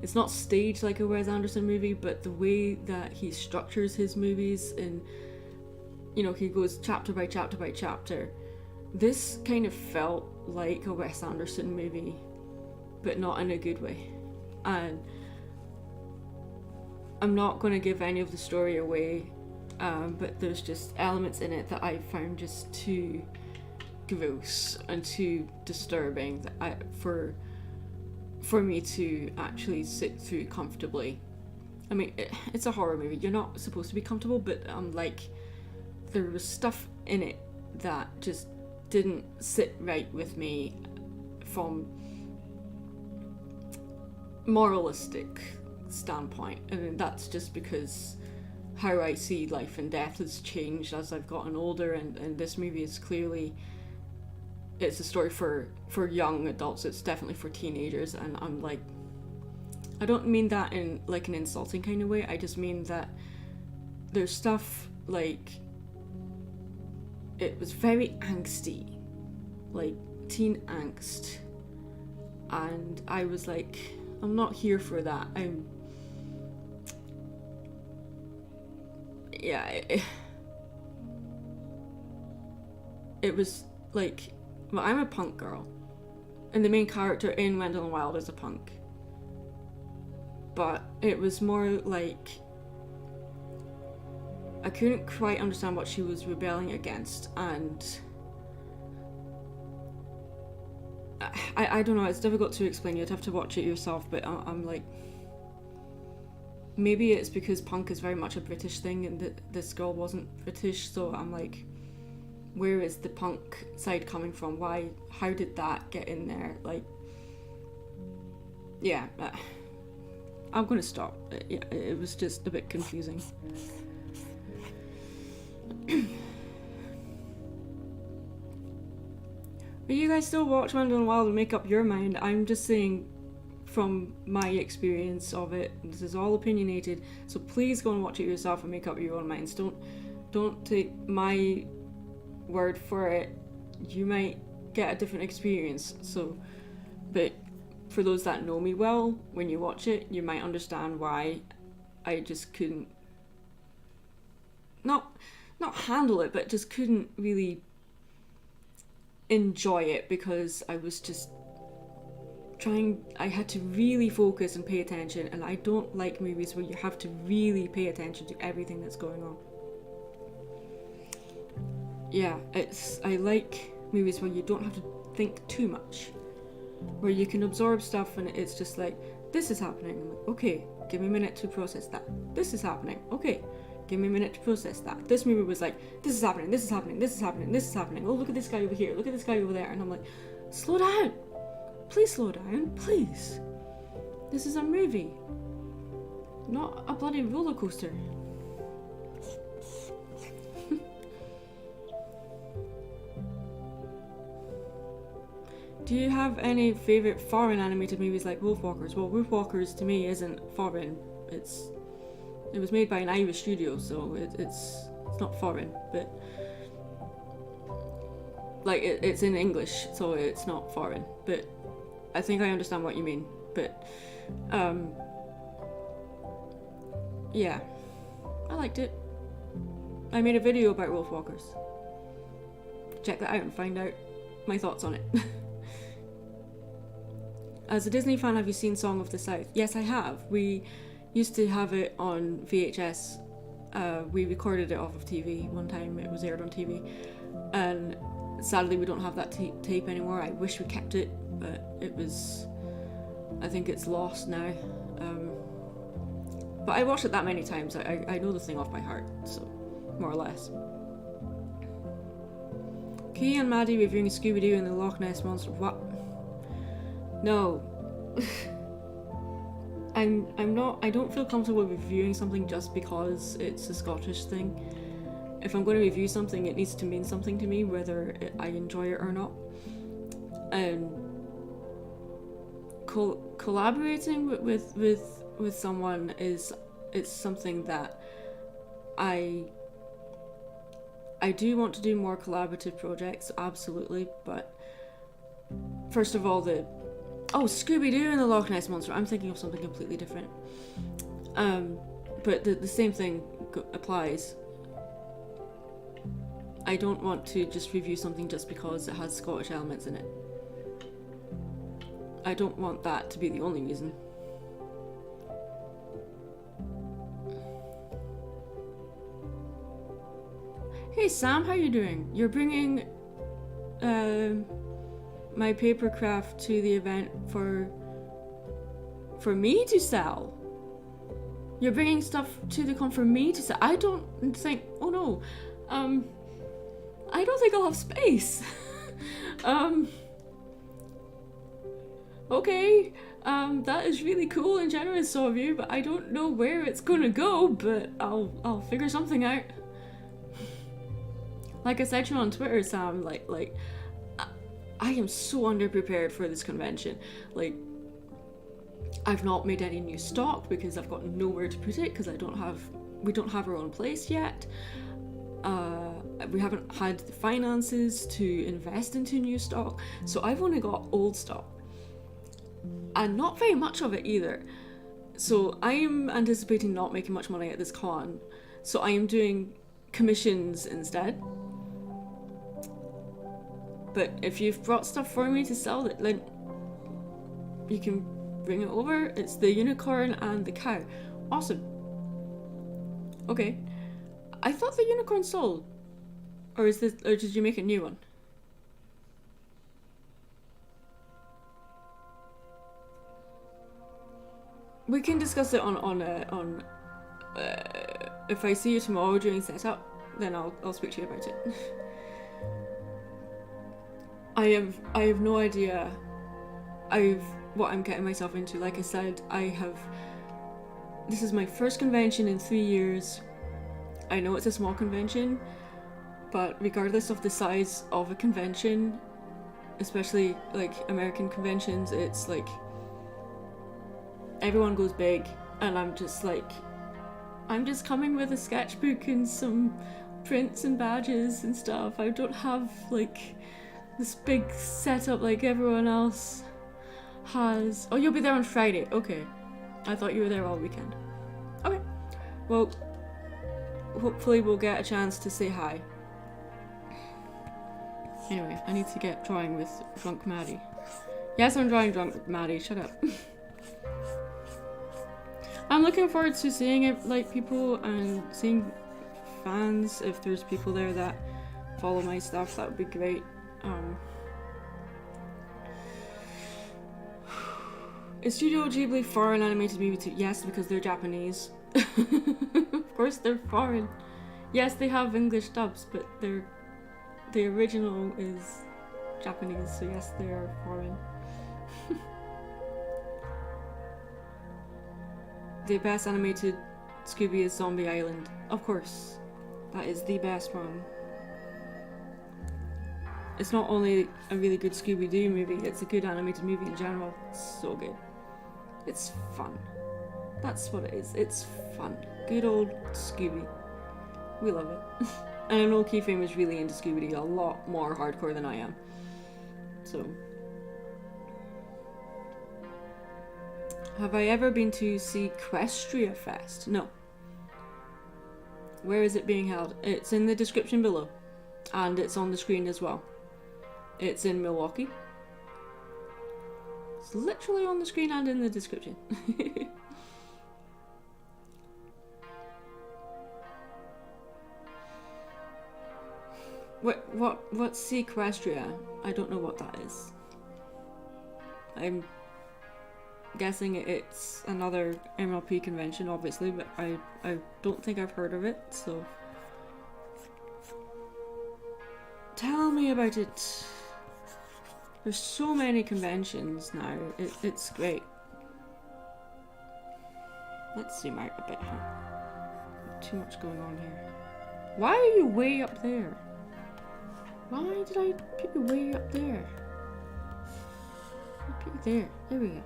it's not staged like a Wes Anderson movie, but the way that he structures his movies, and you know, he goes chapter by chapter by chapter, this kind of felt like a Wes Anderson movie, but not in a good way. And I'm not going to give any of the story away, but there's just elements in it that I found just too gross and too disturbing that for me to actually sit through comfortably. I mean, it's a horror movie. You're not supposed to be comfortable, but like, there was stuff in it that just didn't sit right with me from moralistic standpoint, and that's just because how I see life and death has changed as I've gotten older, and this movie is clearly, it's a story for young adults. It's definitely for teenagers, and I'm like, I don't mean that in like an insulting kind of way. I just mean that there's stuff like, it was very angsty, like teen angst, and I was like, I'm not here for that. It was like, well, I'm a punk girl, and the main character in Wendell and Wild is a punk, but it was more like, I couldn't quite understand what she was rebelling against, and I don't know, it's difficult to explain. You'd have to watch it yourself, but I'm like, maybe it's because punk is very much a British thing, and this girl wasn't British, so I'm like, where is the punk side coming from? How did that get in there? Like, yeah, I'm gonna stop. Yeah, it was just a bit confusing. But you guys still watch Wendell and Wild and make up your mind. I'm just saying from my experience of it, this is all opinionated, so please go and watch it yourself and make up your own minds. Don't take my word for it. You might get a different experience. So, but for those that know me well, when you watch it, you might understand why I just couldn't not handle it, but just couldn't really enjoy it, because I was just I had to really focus and pay attention, and I don't like movies where you have to really pay attention to everything that's going on. Yeah, I like movies where you don't have to think too much, where you can absorb stuff and it's just like, this is happening. I'm like, okay, give me a minute to process that. This is happening. Okay, give me a minute to process that. This movie was like, this is happening, this is happening, this is happening, this is happening. Oh, look at this guy over here, look at this guy over there. And I'm like, slow down. Please slow down, please. This is a movie, not a bloody roller coaster. Do you have any favourite foreign animated movies like Wolfwalkers? Well, Wolfwalkers to me isn't foreign. It was made by an Irish studio, so it's not foreign, but like it's in English, so it's not foreign. But I think I understand what you mean. But yeah, I liked it. I made a video about Wolfwalkers. Check that out and find out my thoughts on it. As a Disney fan, have you seen Song of the South? Yes, I have. We used to have it on VHS. We recorded it off of TV one time. It was aired on TV. And sadly, we don't have that tape anymore. I wish we kept it, but I think it's lost now. But I watched it that many times. I know the thing off by heart, so more or less. Key and Maddie reviewing Scooby-Doo and the Loch Ness Monster. What? No. I don't feel comfortable reviewing something just because it's a Scottish thing. If I'm going to review something, it needs to mean something to me, whether I enjoy it or not. And collaborating with someone it's something that I do want to do more collaborative projects, absolutely, but first of all, Scooby-Doo and the Loch Ness Monster, I'm thinking of something completely different. But the same thing applies. I don't want to just review something just because it has Scottish elements in it. I don't want that to be the only reason. Hey Sam, how you doing? You're bringing my paper craft to the event for me to sell. You're bringing stuff to the con for me to sell. I don't think. Oh no, I don't think I'll have space. Okay, that is really cool and generous of you, but I don't know where it's gonna go. But I'll figure something out. Like I said to you on Twitter, Sam, like I am so underprepared for this convention. Like, I've not made any new stock because I've got nowhere to put it because we don't have our own place yet. We haven't had the finances to invest into new stock, so I've only got old stock. And not very much of it either. So I am anticipating not making much money at this con. So I am doing commissions instead. But if you've brought stuff for me to sell, that like, you can bring it over. It's the unicorn and the cow. Awesome. Okay. I thought the unicorn sold. Or did you make a new one? We can discuss it on if I see you tomorrow during setup, then I'll speak to you about it. I have no idea what I'm getting myself into. Like I said, this is my first convention in 3 years. I know it's a small convention, but regardless of the size of a convention, especially like American conventions, it's like everyone goes big, and I'm just coming with a sketchbook and some prints and badges and stuff. I don't have like this big setup like everyone else has. Oh, you'll be there on Friday. Okay. I thought you were there all weekend. Okay. Well, hopefully we'll get a chance to say hi. Anyway, I need to get drawing with Drunk Maddie. Yes, I'm drawing Drunk Maddie. Shut up. I'm looking forward to seeing it, like, people and seeing fans. If there's people there that follow my stuff, that would be great. Is Studio Ghibli foreign animated movie too? Yes, because they're Japanese. Of course they're foreign. Yes, they have English dubs, but the original is Japanese, so yes, they are foreign. The best animated Scooby is Zombie Island. Of course. That is the best one. It's not only a really good Scooby-Doo movie, it's a good animated movie in general. It's so good. It's fun. That's what it is. It's fun. Good old Scooby. We love it. And I know Keyframe is really into Scooby-Doo, a lot more hardcore than I am. So... Have I ever been to Sequestria-Fest? No. Where is it being held? It's in the description below. And it's on the screen as well. It's in Milwaukee. It's literally on the screen and in the description. What's Sequestria? I don't know what that is. I'm guessing it's another MLP convention, obviously, but I don't think I've heard of it, so... Tell me about it. There's so many conventions now. It's great. Let's zoom out a bit. Too much going on here. Why are you way up there? Why did I put you way up there? I put you there. There we go.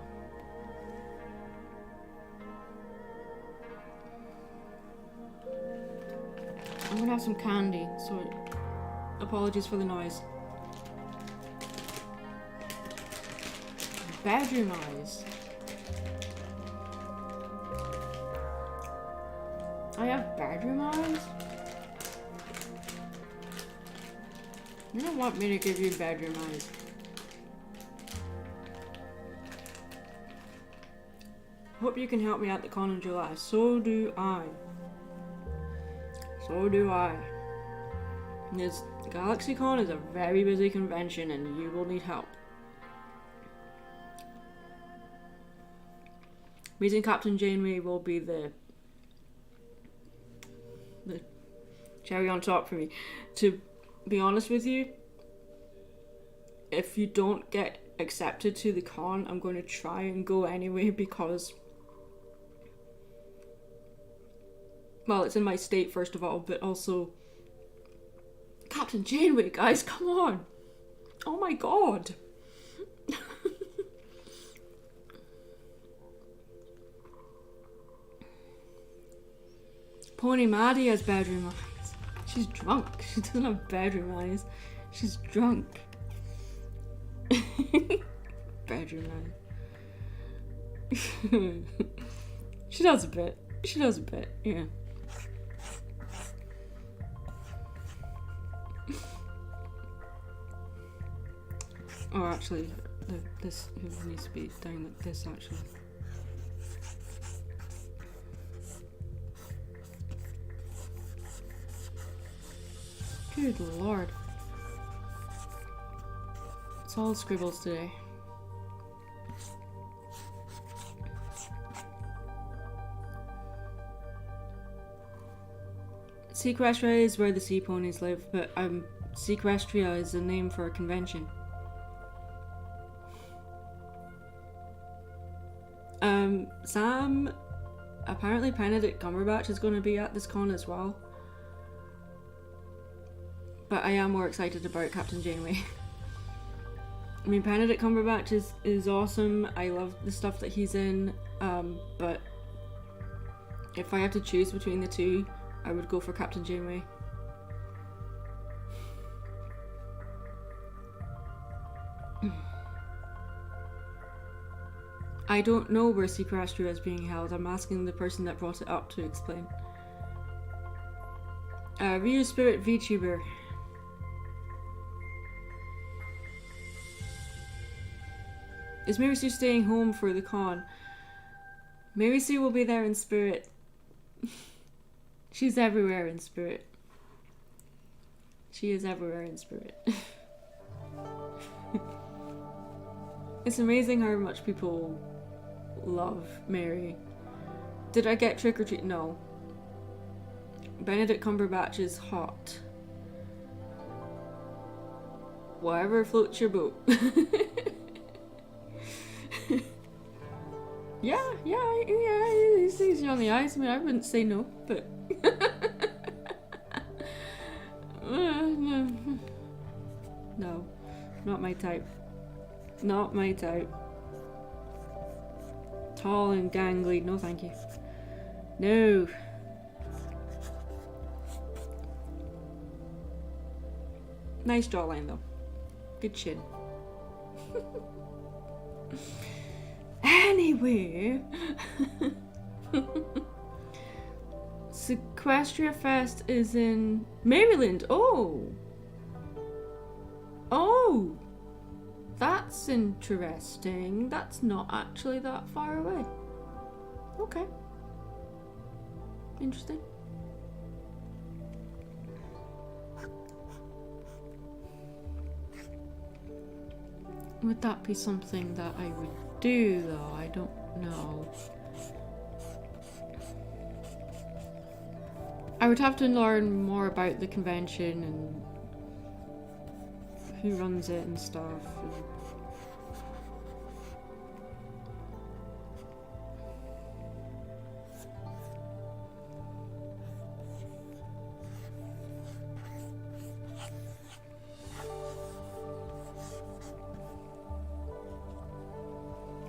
I'm gonna have some candy, so apologies for the noise. Bedroom eyes. I have bedroom eyes? You don't want me to give you bedroom eyes. Hope you can help me at the con in July. So do I. So do I. This GalaxyCon is a very busy convention and you will need help. Meeting Captain Janeway will be the cherry on top for me. To be honest with you, if you don't get accepted to the con, I'm going to try and go anyway because, well, it's in my state first of all, but also Captain Janeway, guys, come on. Oh my god. Pony Maddie has bedroom eyes. She's drunk. She doesn't have bedroom eyes. She's drunk. Bedroom eyes. She does a bit. She does a bit, yeah. Oh, actually, this needs to be down like this, actually. Good lord. It's all scribbles today. Sequestria is where the sea ponies live, but Sequestria is a name for a convention. Sam, apparently Benedict Cumberbatch is going to be at this con as well. But I am more excited about Captain Janeway. I mean, Benedict Cumberbatch is awesome. I love the stuff that he's in. But if I had to choose between the two, I would go for Captain Janeway. I don't know where Sequestria is being held. I'm asking the person that brought it up to explain. Ryu Spirit VTuber. Is Mary Sue staying home for the con? Mary Sue will be there in spirit. She's everywhere in spirit. She is everywhere in spirit. It's amazing how much people love Mary. Did I get trick or treat? No. Benedict Cumberbatch is hot. Whatever floats your boat. Yeah, he's easy on the eyes. I mean, I wouldn't say no, but no, not my type. Not my type. Tall and gangly, no thank you. No. Nice jawline though. Good chin. Anyway. Sequestria Fest is in Maryland. Oh. Oh. That's interesting. That's not actually that far away. Okay. Interesting. Would that be something that I would do though? I don't know. I would have to learn more about the convention and who runs it and stuff.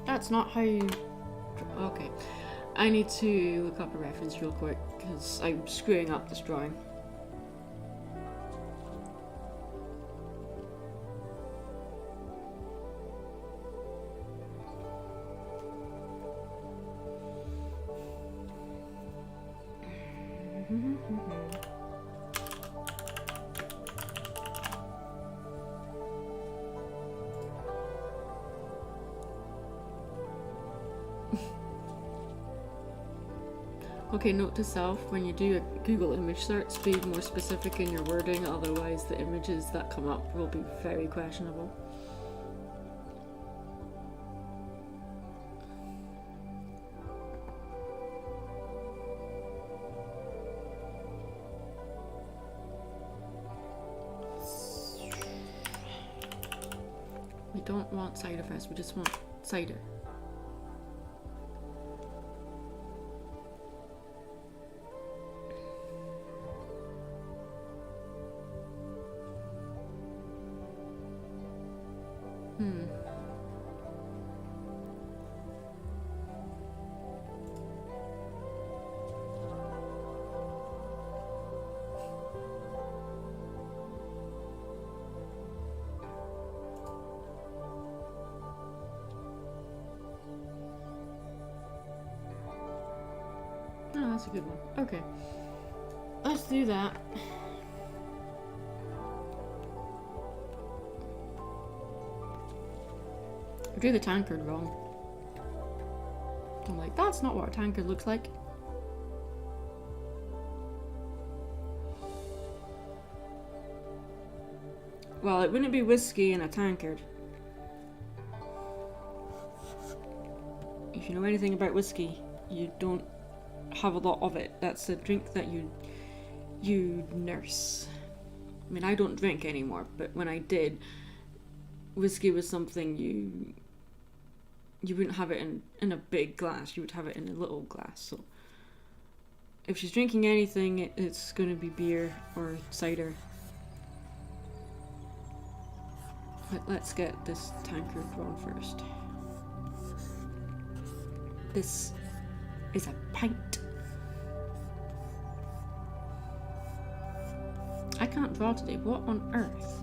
That's not how you... Okay. I need to look up a reference real quick because I'm screwing up this drawing. Okay, note to self, when you do a Google image search, be more specific in your wording, otherwise the images that come up will be very questionable. We don't want Ciderfest, we just want cider. Oh, that's a good one. Okay. Let's do that. I drew the tankard wrong. I'm like, that's not what a tankard looks like. Well, it wouldn't be whiskey in a tankard. If you know anything about whiskey, you don't have a lot of it. That's a drink that you nurse. I mean, I don't drink anymore, but when I did, whiskey was something you wouldn't have it in a big glass, you would have it in a little glass. So if she's drinking anything, it's going to be beer or cider. But let's get this tankard drawn first. This is a pint. I can't draw today. What on earth?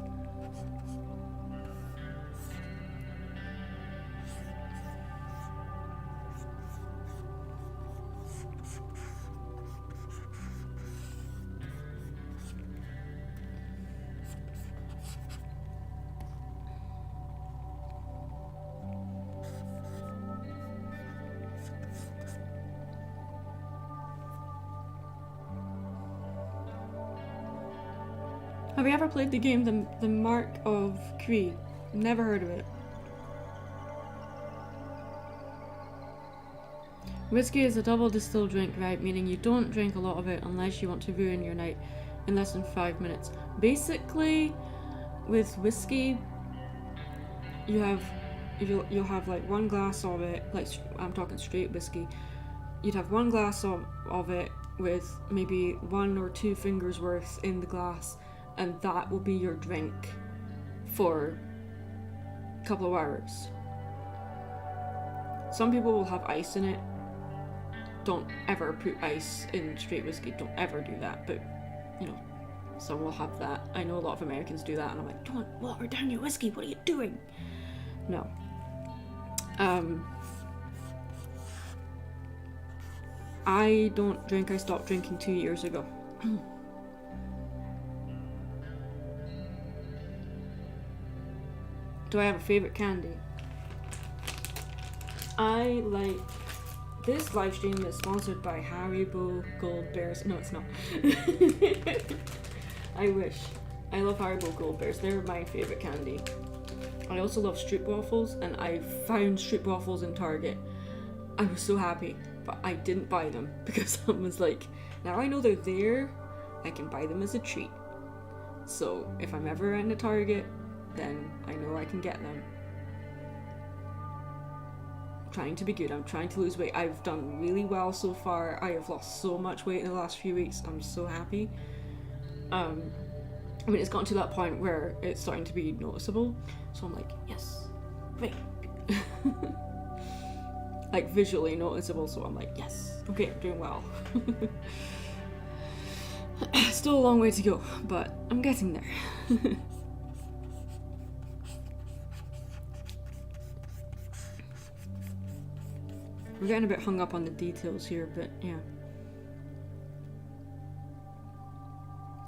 Have you ever played the game The Mark of Cree? Never heard of it. Whiskey is a double distilled drink, right? Meaning you don't drink a lot of it unless you want to ruin your night in less than 5 minutes. Basically, with whiskey, you'll have like one glass of it, like I'm talking straight whiskey. You'd have one glass of it with maybe 1 or 2 fingers worth in the glass, and that will be your drink for a couple of hours. Some people will have ice in it. Don't ever put ice in straight whiskey. Don't ever do that. But, you know, some will have that. I know a lot of Americans do that, and I'm like, don't water down your whiskey. What are you doing? No. I don't drink. I stopped drinking 2 years ago. Do I have a favorite candy? I like... This live stream is sponsored by Haribo Gold Bears. No, it's not. I wish. I love Haribo Gold Bears. They're my favorite candy. I also love Stroop waffles, and I found Stroop waffles in Target. I was so happy, but I didn't buy them because I was like, now I know they're there, I can buy them as a treat. So if I'm ever in a Target, then I know I can get them. I'm trying to be good. I'm trying to lose weight. I've done really well so far. I have lost so much weight in the last few weeks. I'm so happy. I mean, it's gotten to that point where it's starting to be noticeable. So I'm like, yes, great. Like visually noticeable. So I'm like, yes, okay, I'm doing well. Still a long way to go, but I'm getting there. We're getting a bit hung up on the details here, but yeah.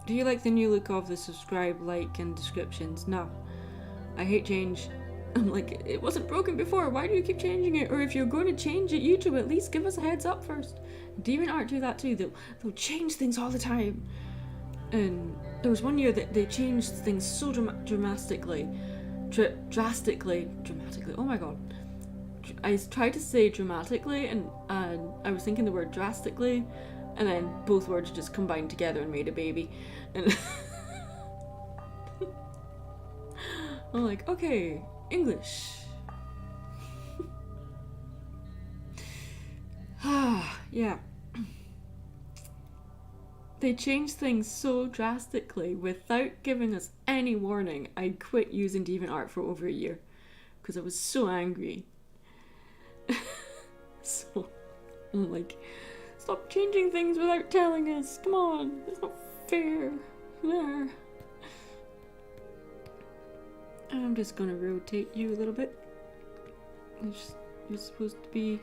Do you like the new look of the subscribe, like, and descriptions? No. I hate change. I'm like, it wasn't broken before, why do you keep changing it? Or if you're going to change it, YouTube, at least give us a heads up first. Deviantart do that too, they'll change things all the time. And there was one year that they changed things so drastically, oh my god. I tried to say dramatically, and I was thinking the word drastically, and then both words just combined together and made a baby. And I'm like, okay, English. Yeah. They changed things so drastically without giving us any warning. I quit using Deviantart for over a year because I was so angry. So I'm like, stop changing things without telling us. Come on, it's not fair. There. I'm just gonna rotate you a little bit. You're supposed to be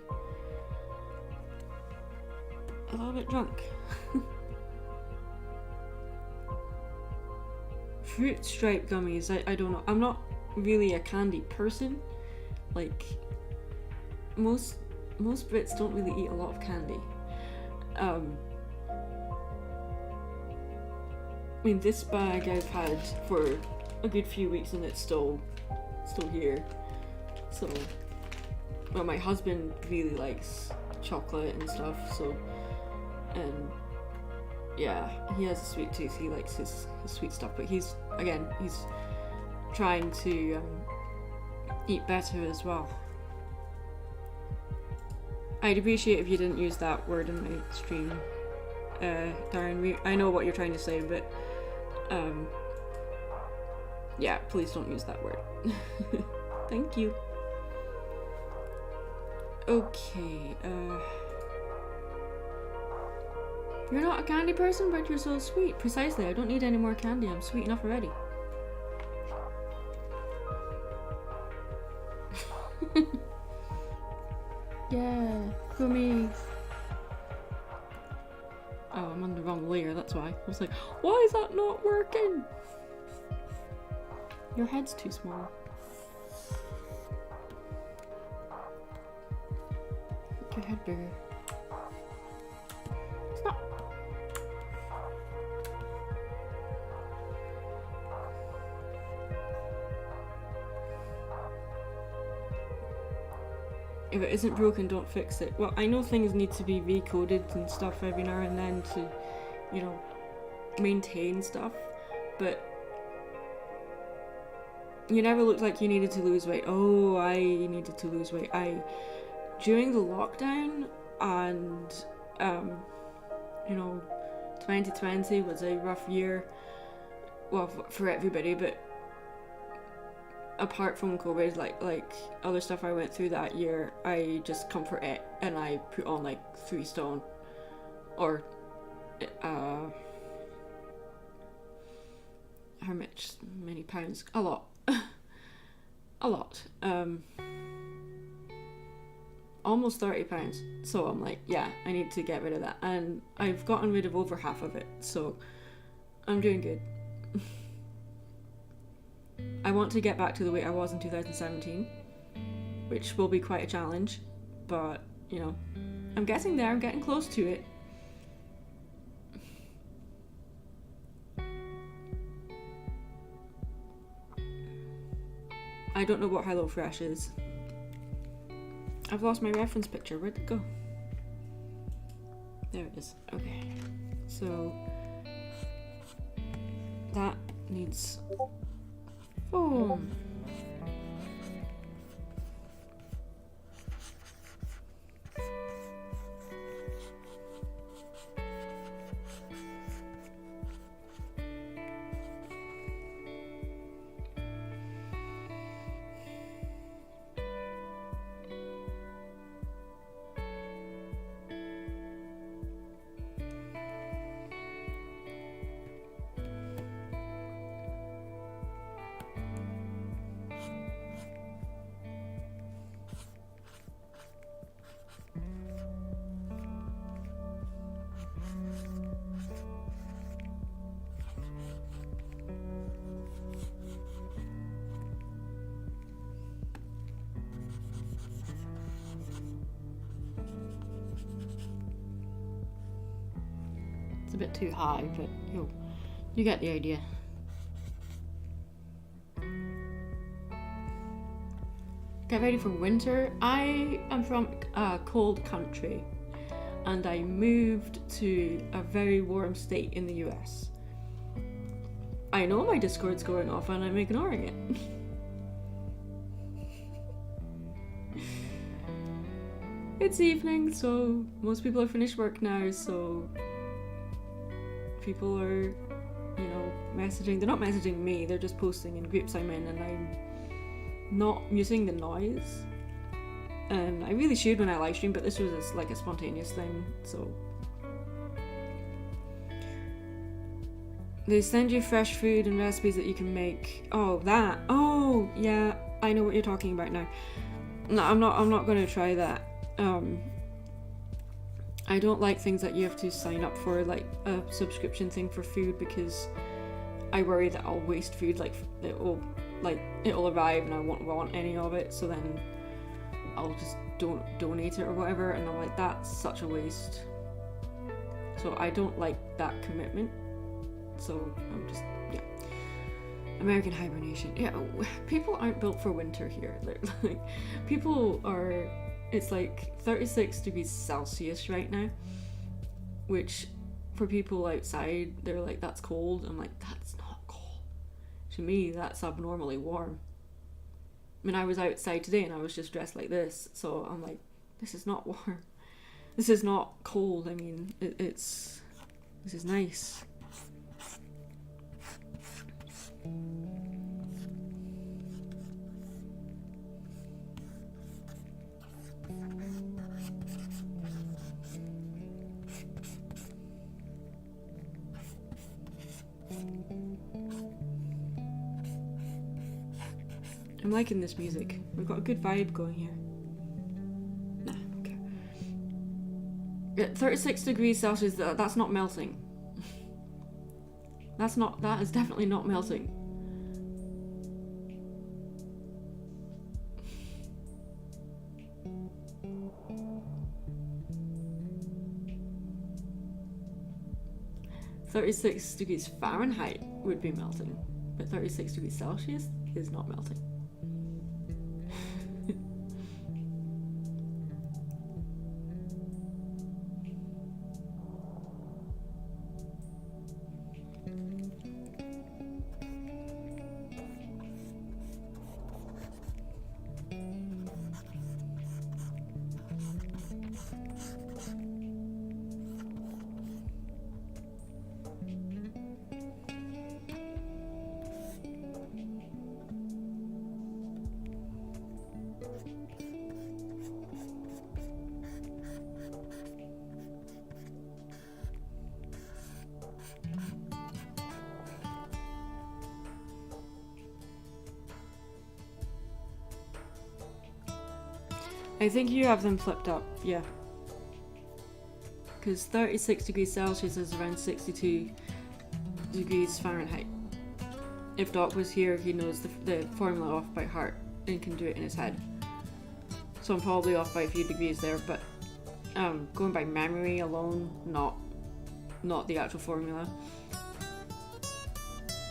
a little bit drunk. Fruit stripe gummies, I don't know. I'm not really a candy person. Like, most Brits don't really eat a lot of candy. I mean, this bag I've had for a good few weeks and it's still here. So, well, my husband really likes chocolate and stuff, so, and yeah, he has a sweet tooth, he likes his sweet stuff, but he's trying to eat better as well. I'd appreciate if you didn't use that word in my stream, Darren. I know what you're trying to say, but yeah, please don't use that word. Thank you. Okay, you're not a candy person, but you're so sweet. Precisely, I don't need any more candy, I'm sweet enough already. Yeah, for me. Oh, I'm on the wrong layer, that's why. I was like, why is that not working? Your head's too small. Make your head bigger. Stop. If it isn't broken, don't fix it. Well, I know things need to be recoded and stuff every now and then to, you know, maintain stuff, but you never looked like you needed to lose weight. Oh, I needed to lose weight. During the lockdown and, you know, 2020 was a rough year, well, for everybody, but apart from COVID, like other stuff I went through that year, I just comfort it and I put on like 3 stone, or how many pounds? A lot. A lot. Almost 30 pounds. So I'm like, yeah, I need to get rid of that, and I've gotten rid of over half of it, so I'm doing good. I want to get back to the weight I was in 2017, which will be quite a challenge, but, you know, I'm getting there, I'm getting close to it. I don't know what HelloFresh is. I've lost my reference picture, where'd it go? There it is, okay. So, that needs foam. bit too high, but you get the idea. Get ready for winter. I am from a cold country, and I moved to a very warm state in the US. I know my Discord's going off and I'm ignoring it. It's evening, so most people are finished work now, so people are, messaging. They're not messaging me, they're just posting in groups I'm in, and I'm not muting the noise. And I really should when I live stream, but this was like a spontaneous thing, so. They send you fresh food and recipes that you can make. Oh, that. Oh, yeah, I know what you're talking about now. No, I'm not going to try that. I don't like things that you have to sign up for, like a subscription thing for food, because I worry that I'll waste food. Like it'll arrive and I won't want any of it, so then I'll just don't donate it or whatever, and I'm like, that's such a waste. So I don't like that commitment. So I'm just, yeah. American hibernation. Yeah, people aren't built for winter here. Like, people are. It's like 36 degrees Celsius right now, which for people outside, they're like, that's cold. I'm like, that's not cold. To me, that's abnormally warm. I mean, I was outside today and I was just dressed like this, so I'm like, this is not warm. This is not cold. I mean, this is nice. I'm liking this music. We've got a good vibe going here. Nah, okay. At 36 degrees Celsius, that's not melting. That is definitely not melting. .36 degrees Fahrenheit would be melting, but 36 degrees Celsius is not melting. I think you have them flipped up, yeah. Because 36 degrees Celsius is around 62 degrees Fahrenheit. If Doc was here, he knows the formula off by heart and can do it in his head. So I'm probably off by a few degrees there, but going by memory alone, not the actual formula.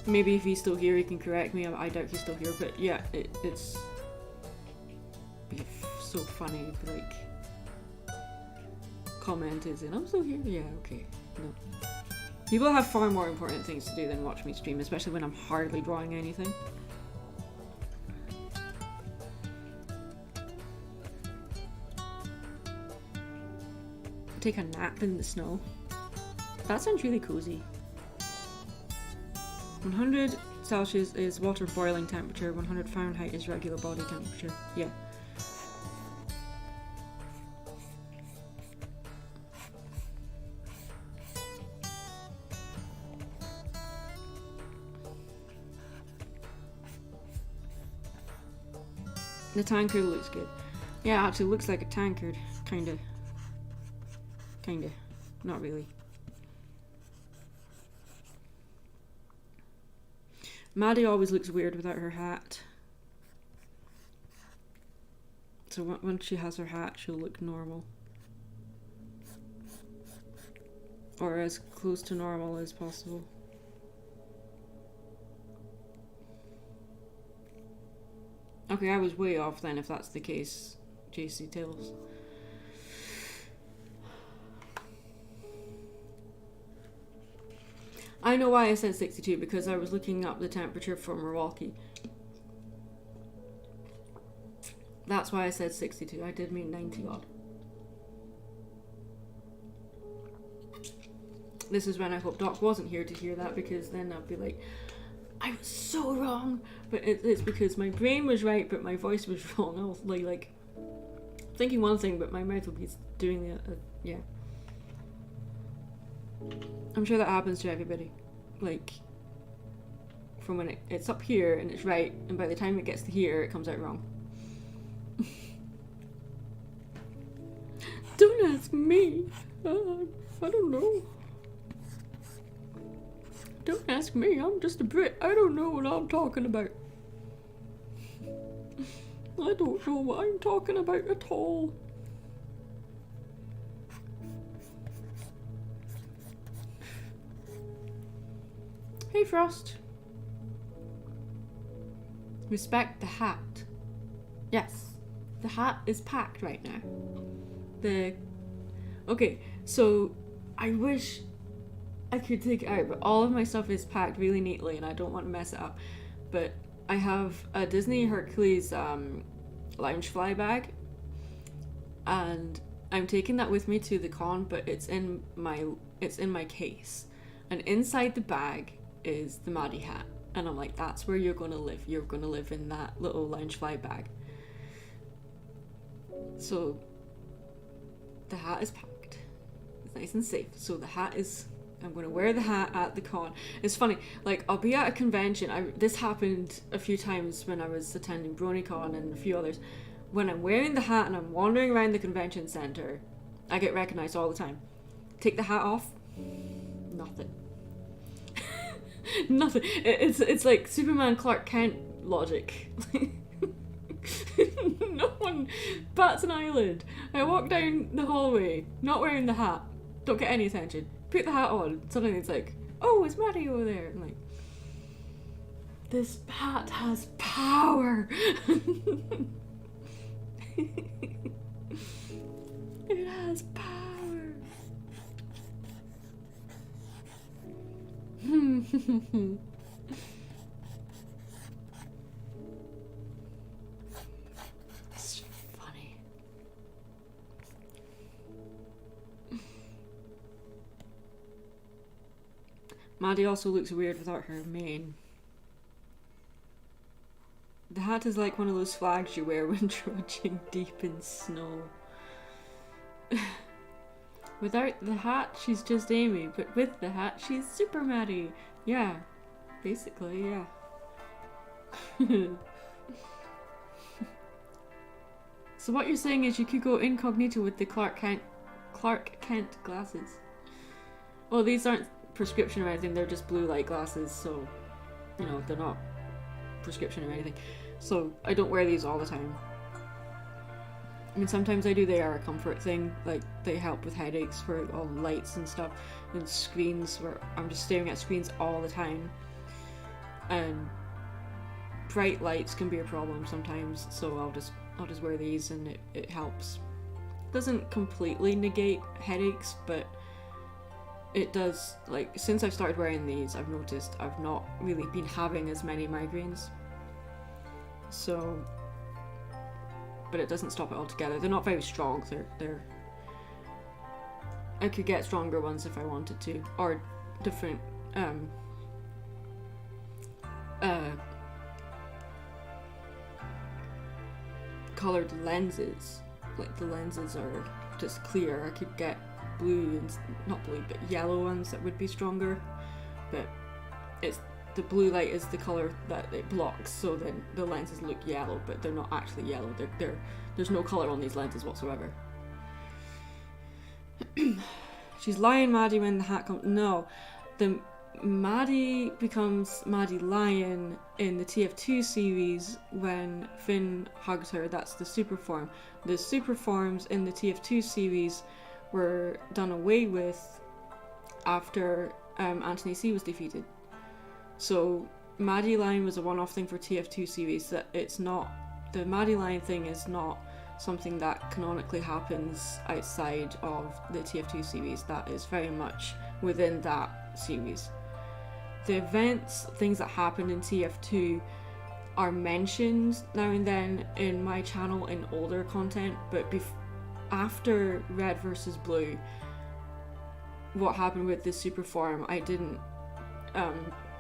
Maybe if he's still here, he can correct me. I doubt he's still here, but yeah, it's so funny, like, commented and I'm still here. Yeah, okay. No. People have far more important things to do than watch me stream, especially when I'm hardly drawing anything. Take a nap in the snow. That sounds really cozy. 100 Celsius is water boiling temperature, 100 Fahrenheit is regular body temperature. Yeah. The tankard looks good. Yeah, it actually looks like a tankard. Kinda. Not really. Maddie always looks weird without her hat. So once she has her hat, she'll look normal. or as close to normal as possible. Okay, I was way off then if that's the case, JC Tales. I know why I said 62, because I was looking up the temperature for Milwaukee. That's why I said 62. I did mean 90 odd. This is when I hope Doc wasn't here to hear that, because then I'd be like, I was so wrong. But it's because my brain was right, but my voice was wrong. I was like thinking one thing, but my mouth will be doing the other. Yeah. I'm sure that happens to everybody. Like, from when it's up here and it's right, and by the time it gets to here, it comes out wrong. Don't ask me. I don't know. Don't ask me. I'm just a Brit. I don't know what I'm talking about. I don't know what I'm talking about at all. Hey, Frost. Respect the hat. Yes, the hat is packed right now. Okay, so I wish I could take it out, but all of my stuff is packed really neatly and I don't want to mess it up. But I have a Disney Hercules Loungefly bag, and I'm taking that with me to the con, but it's in my case. And inside the bag is the Maddie hat. And I'm like, that's where you're gonna live. You're gonna live in that little Loungefly bag. So the hat is packed. It's nice and safe. So the hat is, I'm gonna wear the hat at the con. It's funny, like, I'll be at a convention. This happened a few times when I was attending BronyCon and a few others. When I'm wearing the hat and I'm wandering around the convention center, I get recognized all the time. Take the hat off, nothing. Nothing. It's like Superman Clark Kent logic. No one bats an eyelid. I walk down the hallway, not wearing the hat, don't get any attention. Put the hat on, suddenly it's like, oh, it's Maddie over there. I'm like, this hat has power. It has power. It's funny. Maddie also looks weird without her mane. The hat is like one of those flags you wear when trudging deep in snow. Without the hat, she's just Amy, but with the hat, she's Super Maddie. Yeah, basically, yeah. So what you're saying is you could go incognito with the Clark Kent glasses. Well, these aren't prescription or anything, they're just blue light glasses, so, you know, they're not prescription or anything. So I don't wear these all the time. I mean, sometimes I do. They are a comfort thing. Like, they help with headaches for all the lights and stuff, and screens where I'm just staring at screens all the time. And bright lights can be a problem sometimes, so I'll just wear these, and it helps. Doesn't completely negate headaches, but it does. Like, since I've started wearing these, I've noticed I've not really been having as many migraines. So, but it doesn't stop it altogether. They're not very strong. They're I could get stronger ones if I wanted to, or different colored lenses. Like, the lenses are just clear. I could get blue and not blue, but yellow ones that would be stronger. But it's the blue light is the color that it blocks, so then the lenses look yellow, but they're not actually yellow. There's no color on these lenses whatsoever. She's Lion Maddie when the hat comes. No, the Maddie becomes Maddie Lion in the TF2 series when Finn hugs her. That's the super form. The super forms in the TF2 series were done away with after Anthony C was defeated. So Maddie line was a one-off thing for TF2 series. That it's not, the Maddie line thing is not something that canonically happens outside of the TF2 series. That is very much within that series. The events, things that happened in TF2 are mentioned now and then in my channel in older content, but after Red versus Blue, what happened with the super form I didn't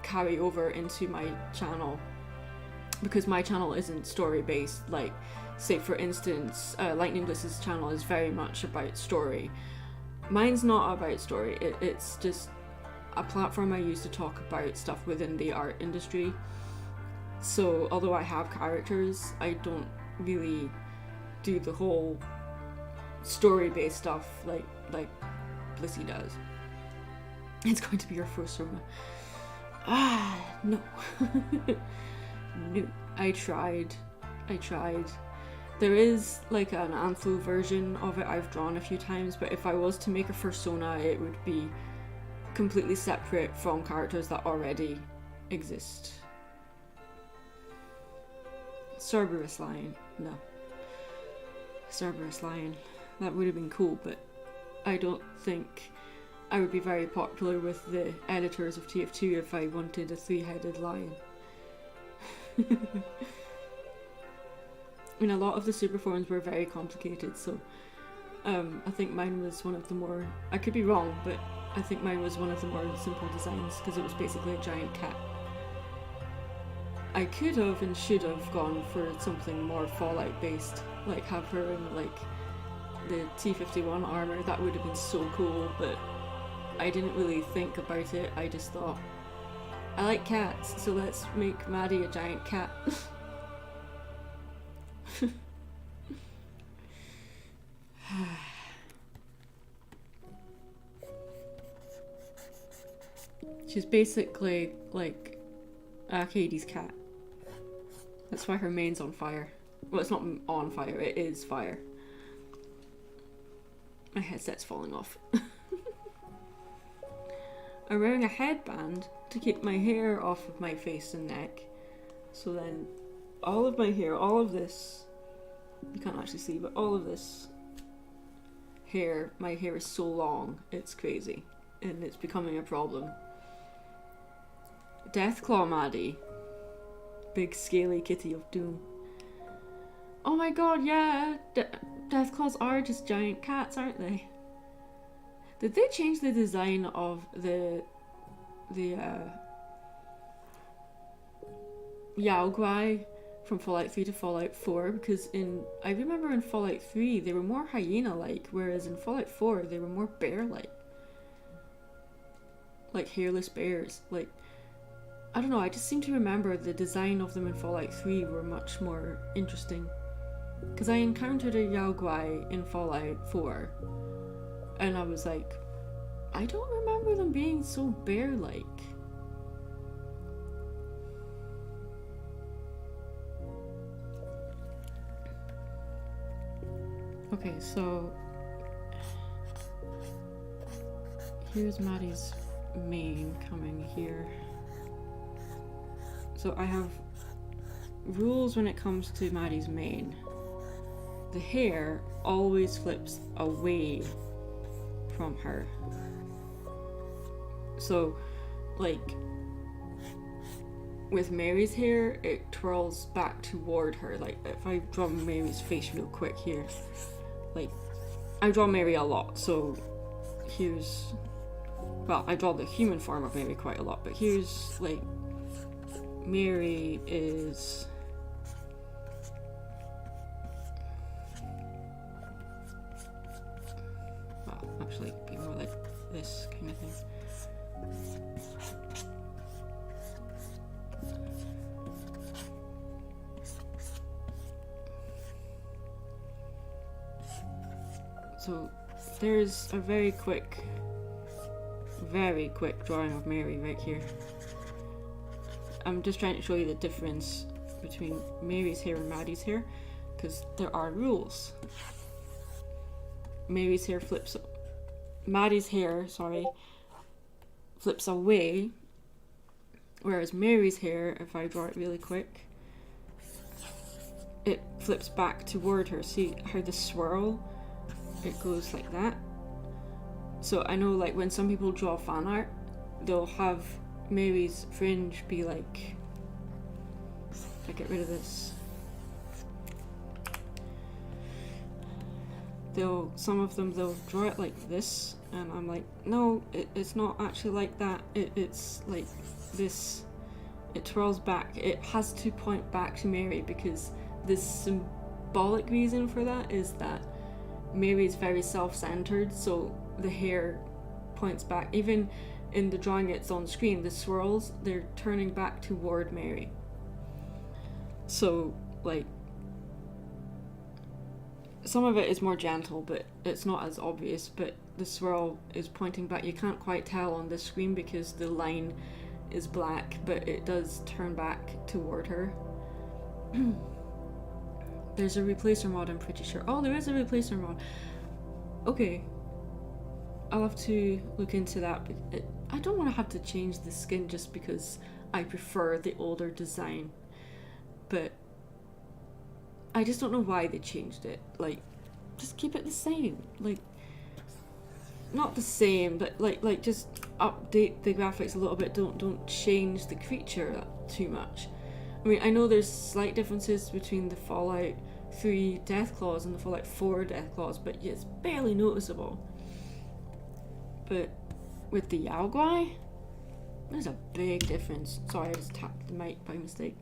carry over into my channel, because my channel isn't story based. Like, say for instance, Lightning Bliss's channel is very much about story. Mine's not about story. It's just a platform I use to talk about stuff within the art industry. So although I have characters, I don't really do the whole story-based stuff like Blissy does. It's going to be your first Rona. No. No. I tried. There is like an Antho version of it I've drawn a few times, but if I was to make a fursona, it would be completely separate from characters that already exist. Cerberus Lion. No. Cerberus Lion. That would have been cool, but I don't think I would be very popular with the editors of TF2 if I wanted a three-headed lion. I mean, a lot of the super forms were very complicated, so I think mine was one of the more, I could be wrong, but I think mine was one of the more simple designs because it was basically a giant cat. I could have and should have gone for something more Fallout based, like have her in like the T-51 armor. That would have been so cool, but I didn't really think about it. I just thought, I like cats, so let's make Maddie a giant cat. She's basically like Katie's cat. That's why her main's on fire. Well, it's not on fire, it is fire. My headset's falling off. I'm wearing a headband to keep my hair off of my face and neck. So then all of my hair, all of this, you can't actually see, but all of this hair, my hair is so long, it's crazy. And it's becoming a problem. Deathclaw Maddie. Big scaly kitty of doom. Oh my god, yeah! Deathclaws are just giant cats, aren't they? Did they change the design of the Yaoguai from Fallout 3 to Fallout 4? Because I remember in Fallout 3 they were more hyena-like, whereas in Fallout 4 they were more bear-like. Like hairless bears. Like, I don't know, I just seem to remember the design of them in Fallout 3 were much more interesting. Because I encountered a Yaoguai in Fallout 4, and I was like, I don't remember them being so bear-like. Okay, so here's Maddie's mane coming here. So I have rules when it comes to Maddie's mane. The hair always flips away from her. So, like, with Mary's hair, it twirls back toward her. Like, if I draw Mary's face real quick here, like, I draw Mary a lot, so here's, well, I draw the human form of Mary quite a lot, but here's, like, Mary is, well, actually, it'd be more like this kind of thing. So there's a very quick drawing of Mary right here. I'm just trying to show you the difference between Mary's hair and Maddie's hair, because there are rules. Maddie's hair flips away, whereas Mary's hair, if I draw it really quick, it flips back toward her. See how the swirl, it goes like that. So I know, like, when some people draw fan art, they'll have Mary's fringe be like, if I get rid of this, some of them they'll draw it like this, and I'm like, no, it's not actually like that. It's like this. It twirls back. It has to point back to Mary, because the symbolic reason for that is that Mary is very self-centered, so the hair points back. Even in the drawing it's on screen, the swirls, they're turning back toward Mary. So, like, some of it is more gentle, but it's not as obvious, but the swirl is pointing back. You can't quite tell on the screen because the line is black, but it does turn back toward her. There's a replacer mod, I'm pretty sure. Oh, there is a replacer mod. Okay. I'll have to look into that. I don't want to have to change the skin just because I prefer the older design. But I just don't know why they changed it. Like, just keep it the same. Like, not the same, but like just update the graphics a little bit. Don't change the creature too much. I mean, I know there's slight differences between the Fallout 3 Deathclaws and the Fallout 4 Deathclaws, but it's barely noticeable. But with the Yaogwai, there's a big difference. Sorry, I just tapped the mic by mistake.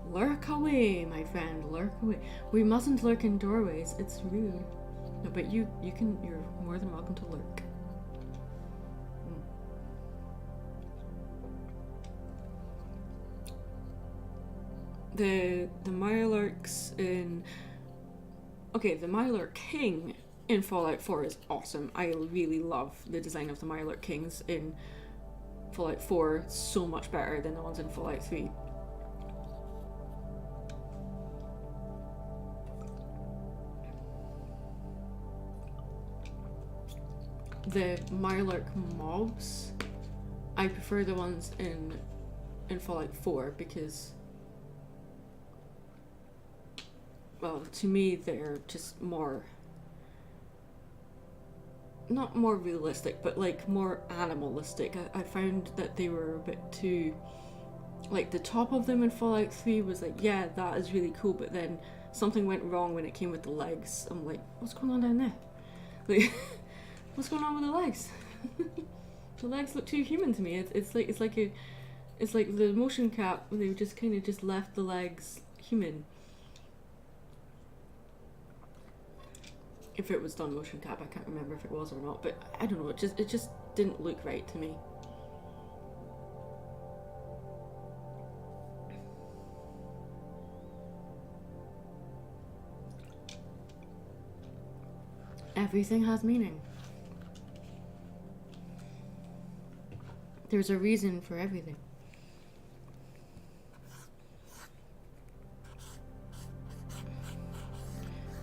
Lurk away, my friend, lurk away. We mustn't lurk in doorways, it's rude. No, but you're more than welcome to lurk. The Mirelurks in... Okay, the Mirelurk King in Fallout 4 is awesome. I really love the design of the Mirelurk Kings in Fallout 4. It's so much better than the ones in Fallout 3. The Mirelurk mobs, I prefer the ones in Fallout 4 because, well, to me they're just more, not more realistic, but like more animalistic. I found that they were a bit too, like the top of them in Fallout 3 was like, yeah, that is really cool, but then something went wrong when it came with the legs. I'm like, what's going on down there? Like, what's going on with the legs? The legs look too human to me. It's like the motion cap where they just kind of just left the legs human. If it was done motion cap, I can't remember if it was or not, but I don't know. It just didn't look right to me. Everything has meaning. There's a reason for everything.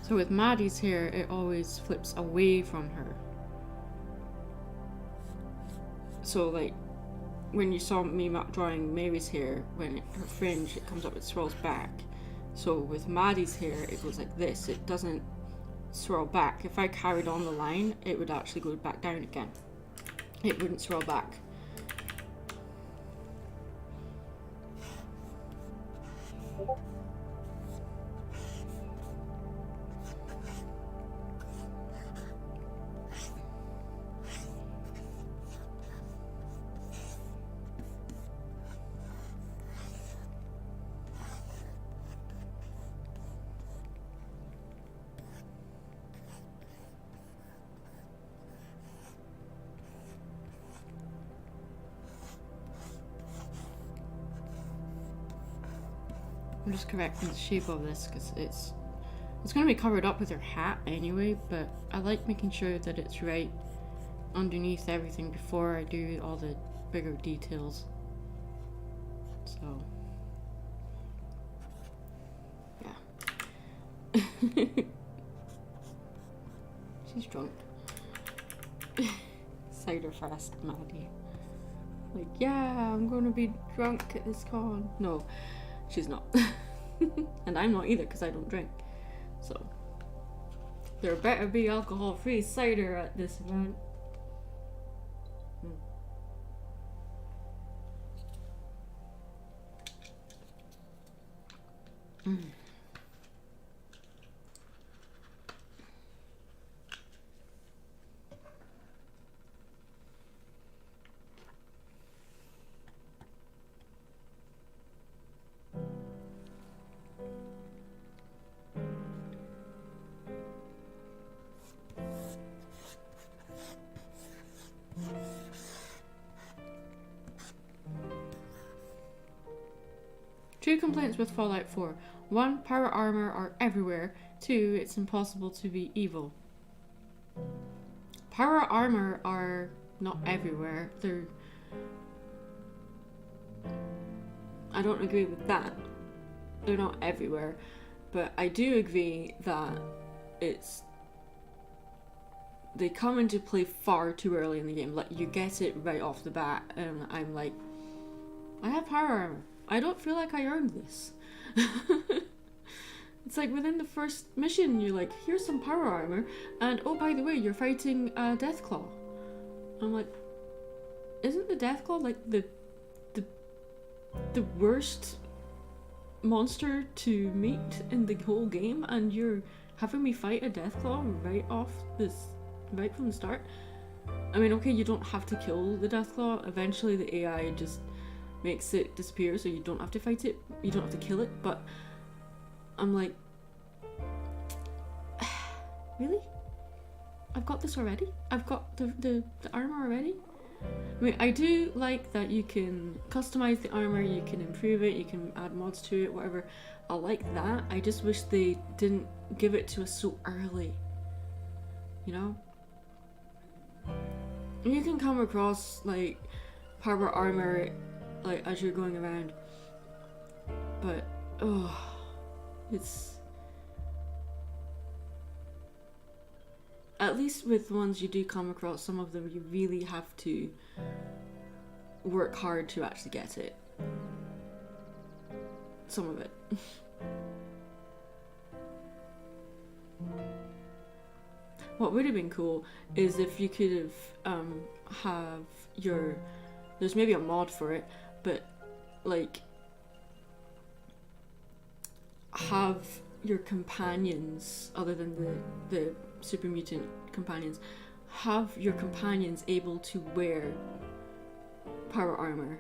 So with Maddie's hair, it always flips away from her. So like, when you saw me drawing Mary's hair, when her fringe, it comes up, it swirls back. So with Maddie's hair, it goes like this. It doesn't swirl back. If I carried on the line, it would actually go back down again. It wouldn't swirl back. I'm just correcting the shape of this because it's going to be covered up with her hat anyway, but I like making sure that it's right underneath everything before I do all the bigger details. So, yeah. She's drunk. Ciderfest, Maddie. Like, yeah, I'm gonna be drunk at this con. No, she's not. And I'm not either, because I don't drink. So, there better be alcohol-free cider at this event. Two complaints with Fallout 4. 1. Power armor are everywhere. 2. It's impossible to be evil. Power armor are not everywhere. They're... I don't agree with that. They're not everywhere. But I do agree that it's... They come into play far too early in the game. Like, you get it right off the bat, and I'm like, I have power armor. I don't feel like I earned this. It's like within the first mission, you're like, here's some power armor, and oh, by the way, you're fighting a Deathclaw. I'm like, isn't the Deathclaw like the worst monster to meet in the whole game, and you're having me fight a Deathclaw right from the start? I mean, okay, you don't have to kill the Deathclaw. Eventually, the AI just makes it disappear, so you don't have to fight it, you don't have to kill it, but I'm like, really? I've got this already? I've got the armor already? I mean, I do like that you can customize the armor, you can improve it, you can add mods to it, whatever. I like that. I just wish they didn't give it to us so early, you know? You can come across like power armor like as you're going around, but it's, at least with the ones you do come across, some of them you really have to work hard to actually get it. Some of it. What would have been cool is if you could have your, there's maybe a mod for it, but like have your companions, other than the super mutant companions, have your companions able to wear power armor,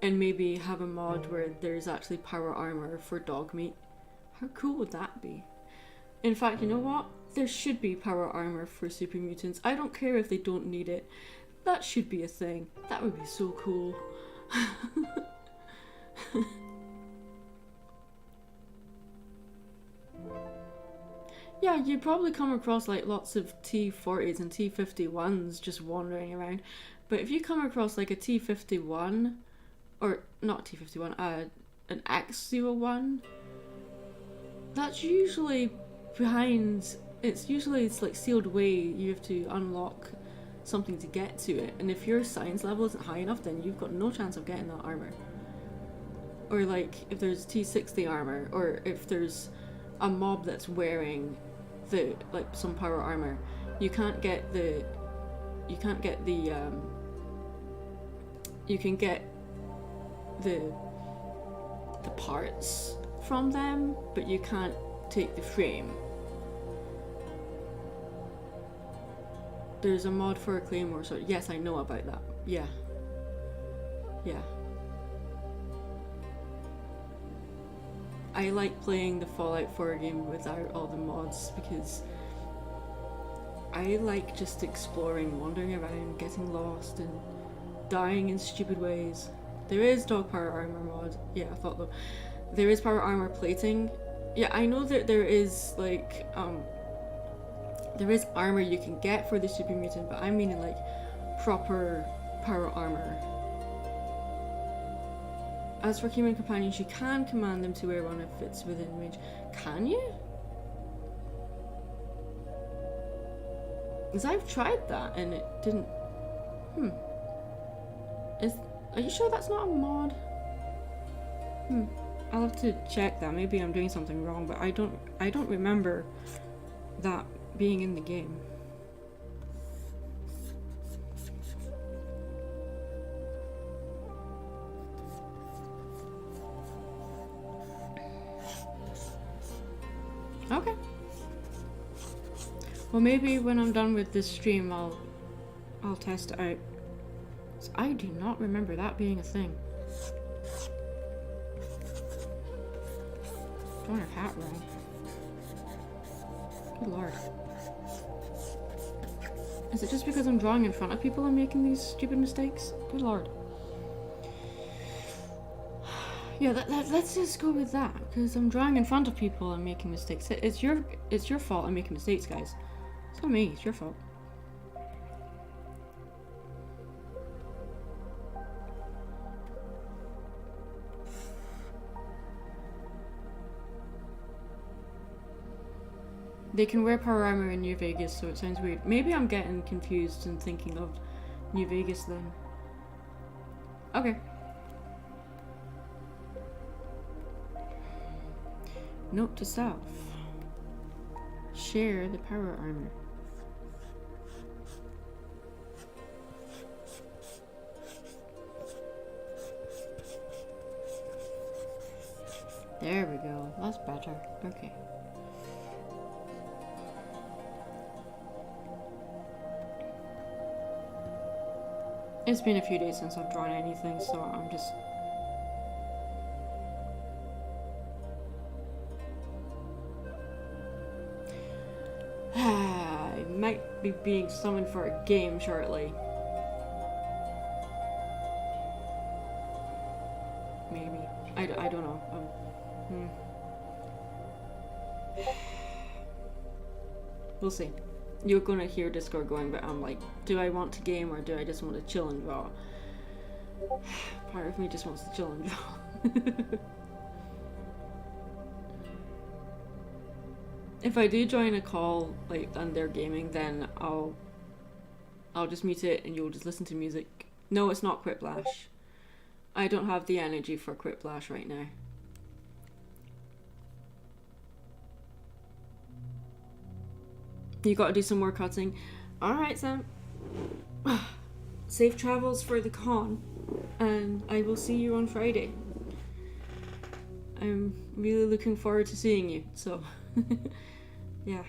and maybe have a mod where there's actually power armor for dog meat. How cool would that be? In fact, you know what? There should be power armor for super mutants. I don't care if they don't need it. That should be a thing. That would be so cool. Yeah, you'd probably come across like lots of T40s and T51s just wandering around. But if you come across like a T51, or not T51, an X01, that's usually behind, it's like sealed away. You have to unlock something to get to it, and if your science level isn't high enough, then you've got no chance of getting that armor. Or like if there's T60 armor, or if there's a mob that's wearing the like some power armor, you can get the parts from them, but you can't take the frame. There's a mod for a claymore, so yes, I know about that. Yeah. I like playing the Fallout 4 game without all the mods because I like just exploring, wandering around, getting lost, and dying in stupid ways. There is dog power armor mod. Yeah, I thought though. There is power armor plating. Yeah, I know that there is like there is armor you can get for the super mutant, but I'm meaning like proper power armor. As for human companions, you can command them to wear one if it's within range. Can you? Because I've tried that and it didn't. Are you sure that's not a mod? I'll have to check that. Maybe I'm doing something wrong, but I don't remember that being in the game. Okay. Well, maybe when I'm done with this stream, I'll test it out. So I do not remember that being a thing. Drawing her hat wrong. Good lord. Is it just because I'm drawing in front of people I'm making these stupid mistakes? Good lord. Yeah, let's just go with that, because I'm drawing in front of people and making mistakes. It's your fault I'm making mistakes, guys. It's not me, it's your fault. They can wear power armor in New Vegas, so it sounds weird. Maybe I'm getting confused and thinking of New Vegas then. Okay. Note to self. Share the power armor. There we go. That's better. Okay. It's been a few days since I've drawn anything, so I'm just... I might be being summoned for a game shortly. Maybe. I don't know. We'll see. You're gonna hear Discord going, but I'm like, do I want to game or do I just want to chill and draw? Part of me just wants to chill and draw. If I do join a call, like, and they're gaming, then I'll just mute it and you'll just listen to music. No, it's not Quiplash. I don't have the energy for Quiplash right now. You gotta do some more cutting. Alright, Sam. Safe travels for the con, and I will see you on Friday. I'm really looking forward to seeing you, so... yeah.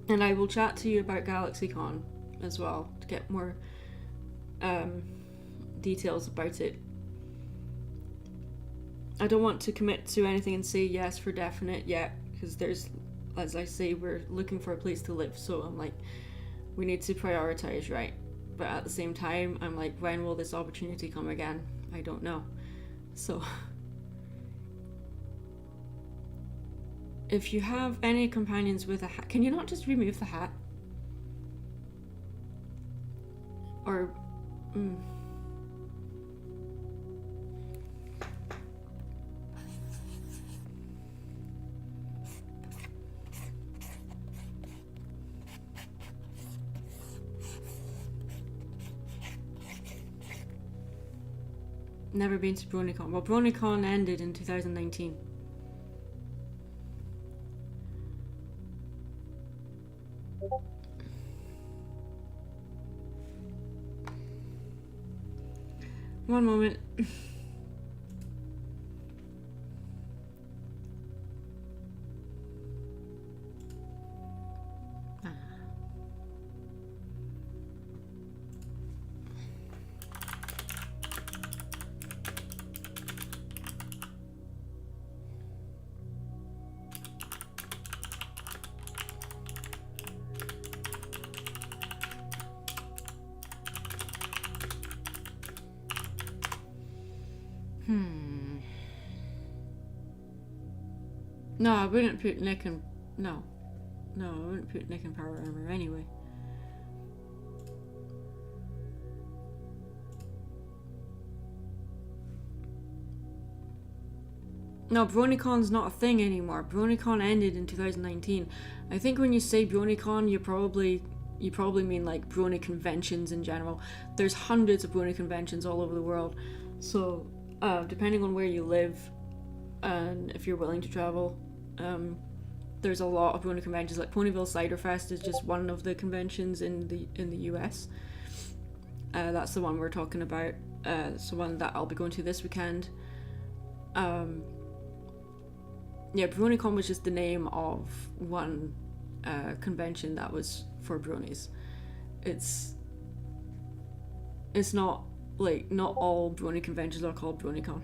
And I will chat to you about GalaxyCon as well, to get more details about it. I don't want to commit to anything and say yes for definite yet, because there's, as I say, we're looking for a place to live, so I'm like, we need to prioritize, right? But at the same time, I'm like, when will this opportunity come again? I don't know. So, if you have any companions with a hat, can you not just remove the hat? Or, Never been to BronyCon. Well, BronyCon ended in 2019. One moment. No, I wouldn't put Nick in... No, I wouldn't put Nick in power armor anyway. No, BronyCon's not a thing anymore. BronyCon ended in 2019. I think when you say BronyCon, you probably mean like Brony conventions in general. There's hundreds of Brony conventions all over the world. So, depending on where you live, and if you're willing to travel, there's a lot of Brony conventions. Like Ponyville Ciderfest is just one of the conventions in the US. That's the one we're talking about. It's the one that I'll be going to this weekend. Yeah, BronyCon was just the name of one convention that was for bronies. It's not like, not all brony conventions are called BronyCon.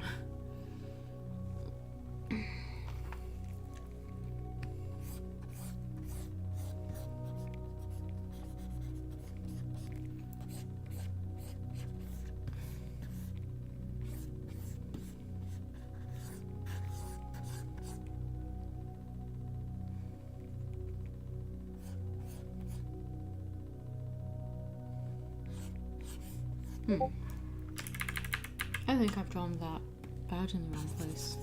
I think I've drawn that badge in the wrong place.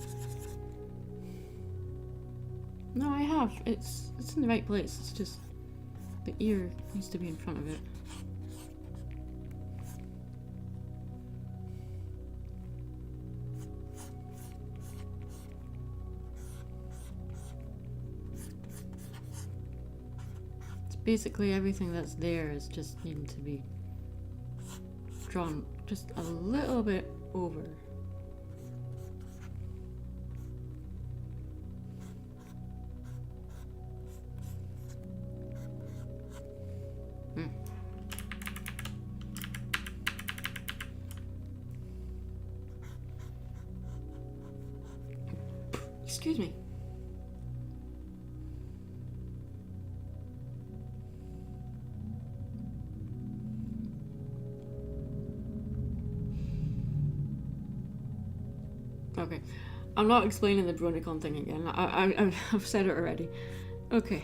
No, I have. It's in the right place. It's just the ear needs to be in front of it. It's basically everything that's there is just needing to be drawn just a little bit over. Excuse me. Okay, I'm not explaining the BronyCon thing again. I've said it already. Okay.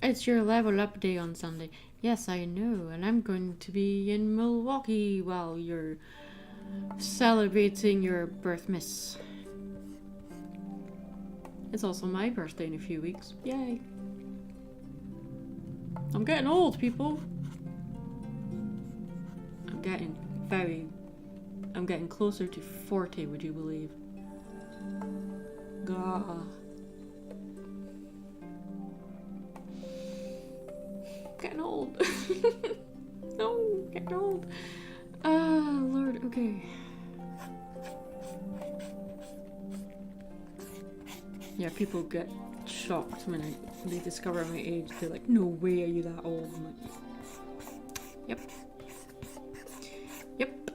It's your level up day on Sunday. Yes, I know, and I'm going to be in Milwaukee while you're celebrating your birthmas. It's also my birthday in a few weeks. Yay. I'm getting old, people. I'm getting closer to 40, would you believe? Gah. Getting old. No, getting old. Ah, Lord, okay. Yeah, people get shocked when they discover my age. They're like, no way are you that old? I'm like, yep. Yep.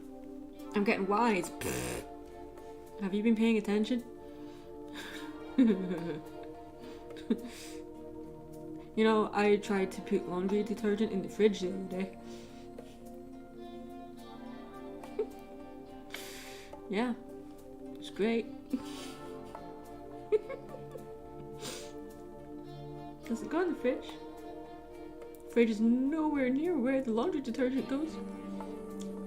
I'm getting wise. Have you been paying attention? You know, I tried to put laundry detergent in the fridge the other day. Yeah, it's great. Does it go in the fridge? Fridge is nowhere near where the laundry detergent goes.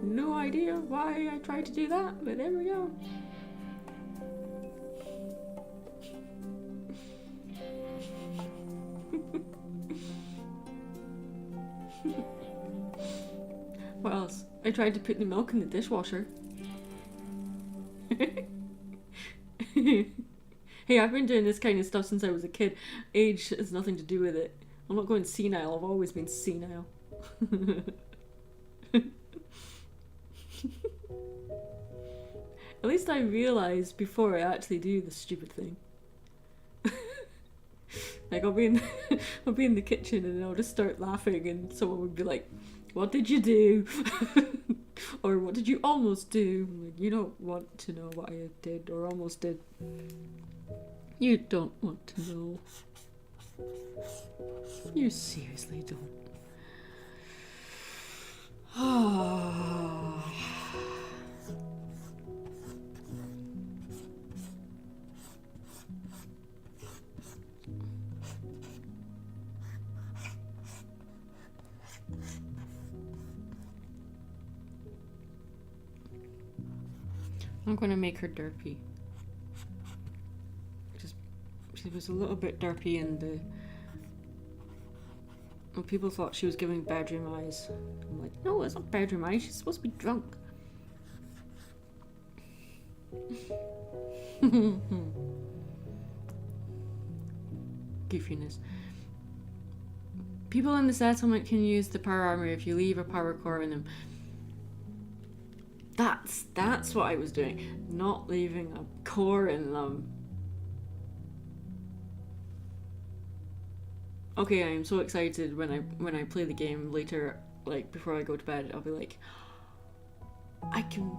No idea why I tried to do that, but there we go. What else? I tried to put the milk in the dishwasher. Hey, I've been doing this kind of stuff since I was a kid. Age has nothing to do with it. I'm not going senile, I've always been senile. At least I realised before I actually do the stupid thing. Like, I'll be in the kitchen and I'll just start laughing and someone would be like, what did you do? Or what did you almost do? I'm like, you don't want to know what I did or almost did. You don't want to know. You seriously don't. I'm gonna make her derpy. Just, she was a little bit derpy in the... Well, people thought she was giving bedroom eyes. I'm like, no, it's not bedroom eyes. She's supposed to be drunk. Goofiness. People in the settlement can use the power armor if you leave a power core in them. That's what I was doing. Not leaving a core in them. Okay, I am so excited when I play the game later, like before I go to bed. I'll be like, I can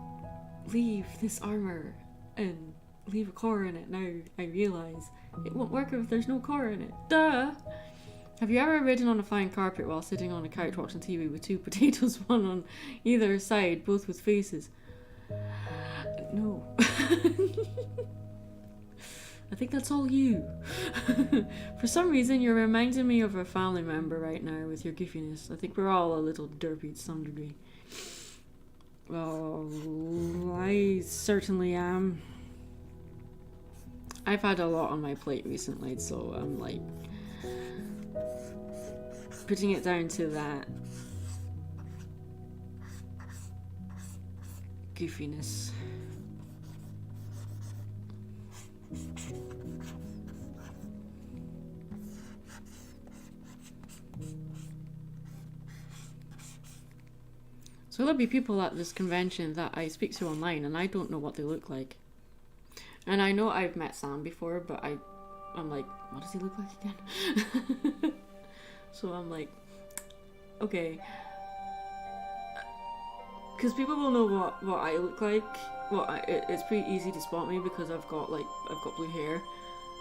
leave this armor and leave a core in it. Now I realize it won't work if there's no core in it. Duh! Have you ever ridden on a flying carpet while sitting on a couch watching TV with two potatoes, one on either side, both with faces? No. I think that's all you. For some reason, you're reminding me of a family member right now with your goofiness. I think we're all a little derpy to some degree. Well, I certainly am. I've had a lot on my plate recently, so I'm like putting it down to that goofiness. So there'll be people at this convention that I speak to online and I don't know what they look like. And I know I've met Sam before, but I'm like, what does he look like again? So I'm like, okay. Because people will know what I look like. Well, it's pretty easy to spot me because I've got blue hair,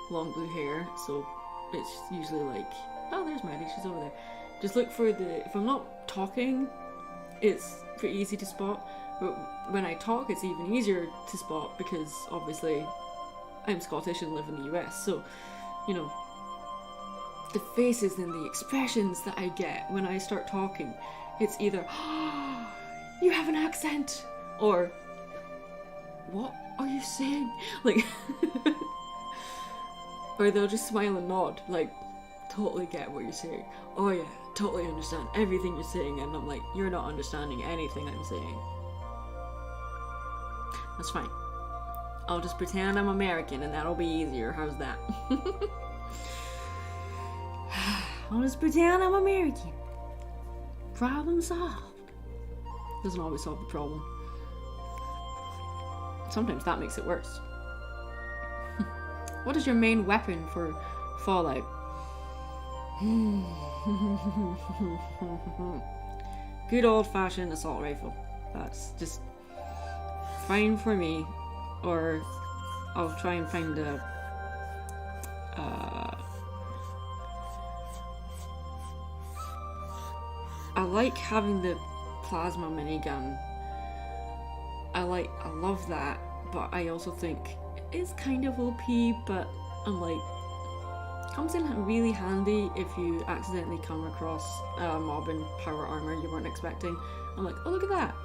long blue hair. So it's usually like, oh, there's Maddie, she's over there. Just look for if I'm not talking, it's pretty easy to spot. But when I talk, it's even easier to spot because obviously I'm Scottish and live in the US. So, you know, the faces and the expressions that I get when I start talking, it's either, oh, you have an accent, or what are you saying? Like, or they'll just smile and nod, like, totally get what you're saying. Oh yeah, totally understand everything you're saying. And I'm like, you're not understanding anything I'm saying. That's fine. I'll just pretend I'm American and that'll be easier. How's that? I'll just pretend I'm American. Problem solved. Doesn't always solve the problem. Sometimes that makes it worse. What is your main weapon for Fallout? Good old-fashioned assault rifle. That's just fine for me. Or I'll try and find a I like having the plasma minigun. I love that, but I also think it's kind of OP, but I'm like, comes in really handy if you accidentally come across a mob in power armor you weren't expecting. I'm like, oh, look at that.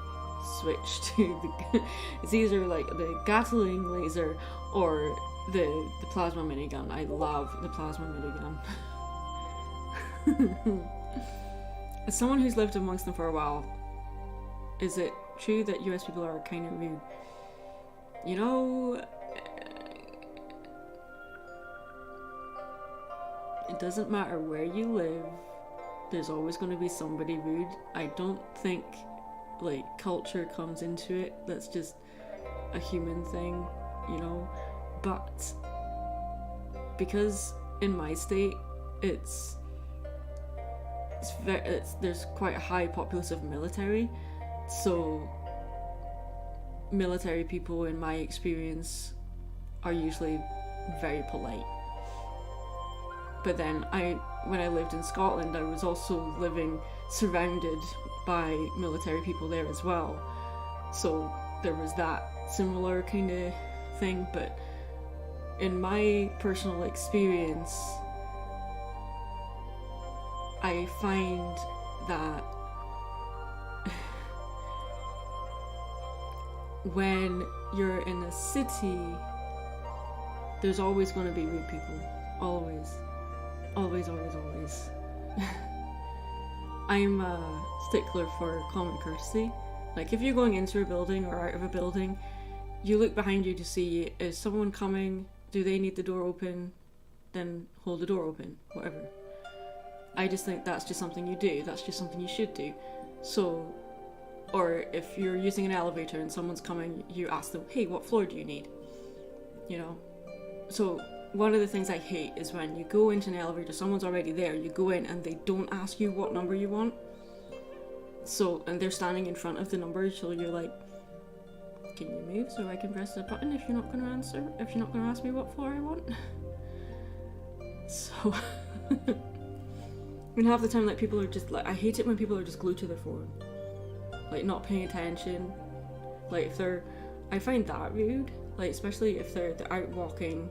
Switch to the it's either like the Gatling laser or the plasma minigun. I love the plasma minigun. As someone who's lived amongst them for a while, is it true that US people are kind of rude? You know, it doesn't matter where you live, there's always going to be somebody rude. I don't think like culture comes into it. That's just a human thing, you know. But because in my state there's quite a high populace of military, so military people in my experience are usually very polite. But then when I lived in Scotland, I was also living surrounded by military people there as well, so there was that similar kind of thing. But in my personal experience, I find that when you're in a city, there's always going to be rude people. Always. Always, always, always. I'm a stickler for common courtesy. Like, if you're going into a building or out of a building, you look behind you to see, is someone coming? Do they need the door open? Then hold the door open. Whatever. I just think that's just something you do. That's just something you should do. So, or if you're using an elevator and someone's coming, you ask them, hey, what floor do you need? You know? So, one of the things I hate is when you go into an elevator, someone's already there, you go in and they don't ask you what number you want. So, and they're standing in front of the number, so you're like, can you move so I can press the button if you're not going to answer? If you're not going to ask me what floor I want? So, and half the time, like, people are just, like, I hate it when people are just glued to their phone. Like, not paying attention. Like, if they're, I find that rude. Like, especially if they're out walking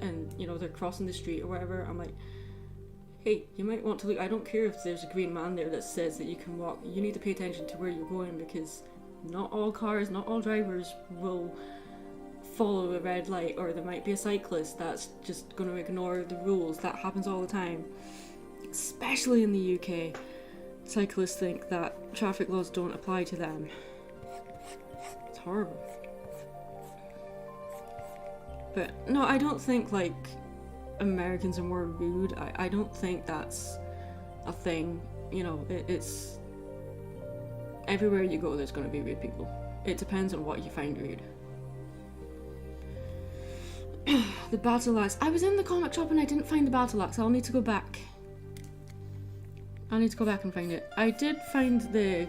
and, you know, they're crossing the street or whatever. I'm like, hey, you might want to look. I don't care if there's a green man there that says that you can walk. You need to pay attention to where you're going, because not all cars, not all drivers will follow a red light, or there might be a cyclist that's just going to ignore the rules. That happens all the time, especially in the UK. Cyclists think that traffic laws don't apply to them. It's horrible. But no, I don't think, like, Americans are more rude. I don't think that's a thing. You know, it's everywhere you go there's going to be rude people. It depends on what you find rude. The battle axe. I was in the comic shop and I didn't find the battle axe. I'll need to go back. I'll need to go back and find it. I did find the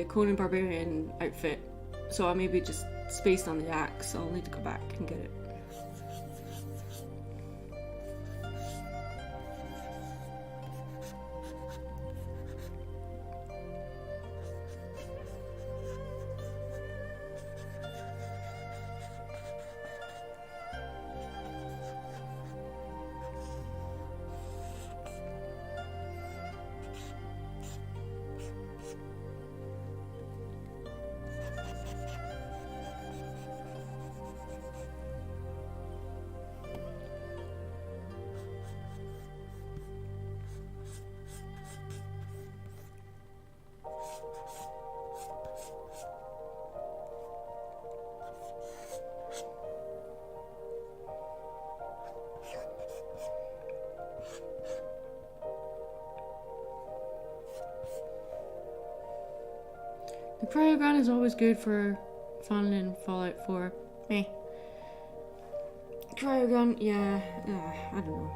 Conan Barbarian outfit, so I maybe just spaced on the axe. I'll need to go back and get it. The cryogun is always good for fun in Fallout 4. Meh. Cryogun, yeah, I don't know.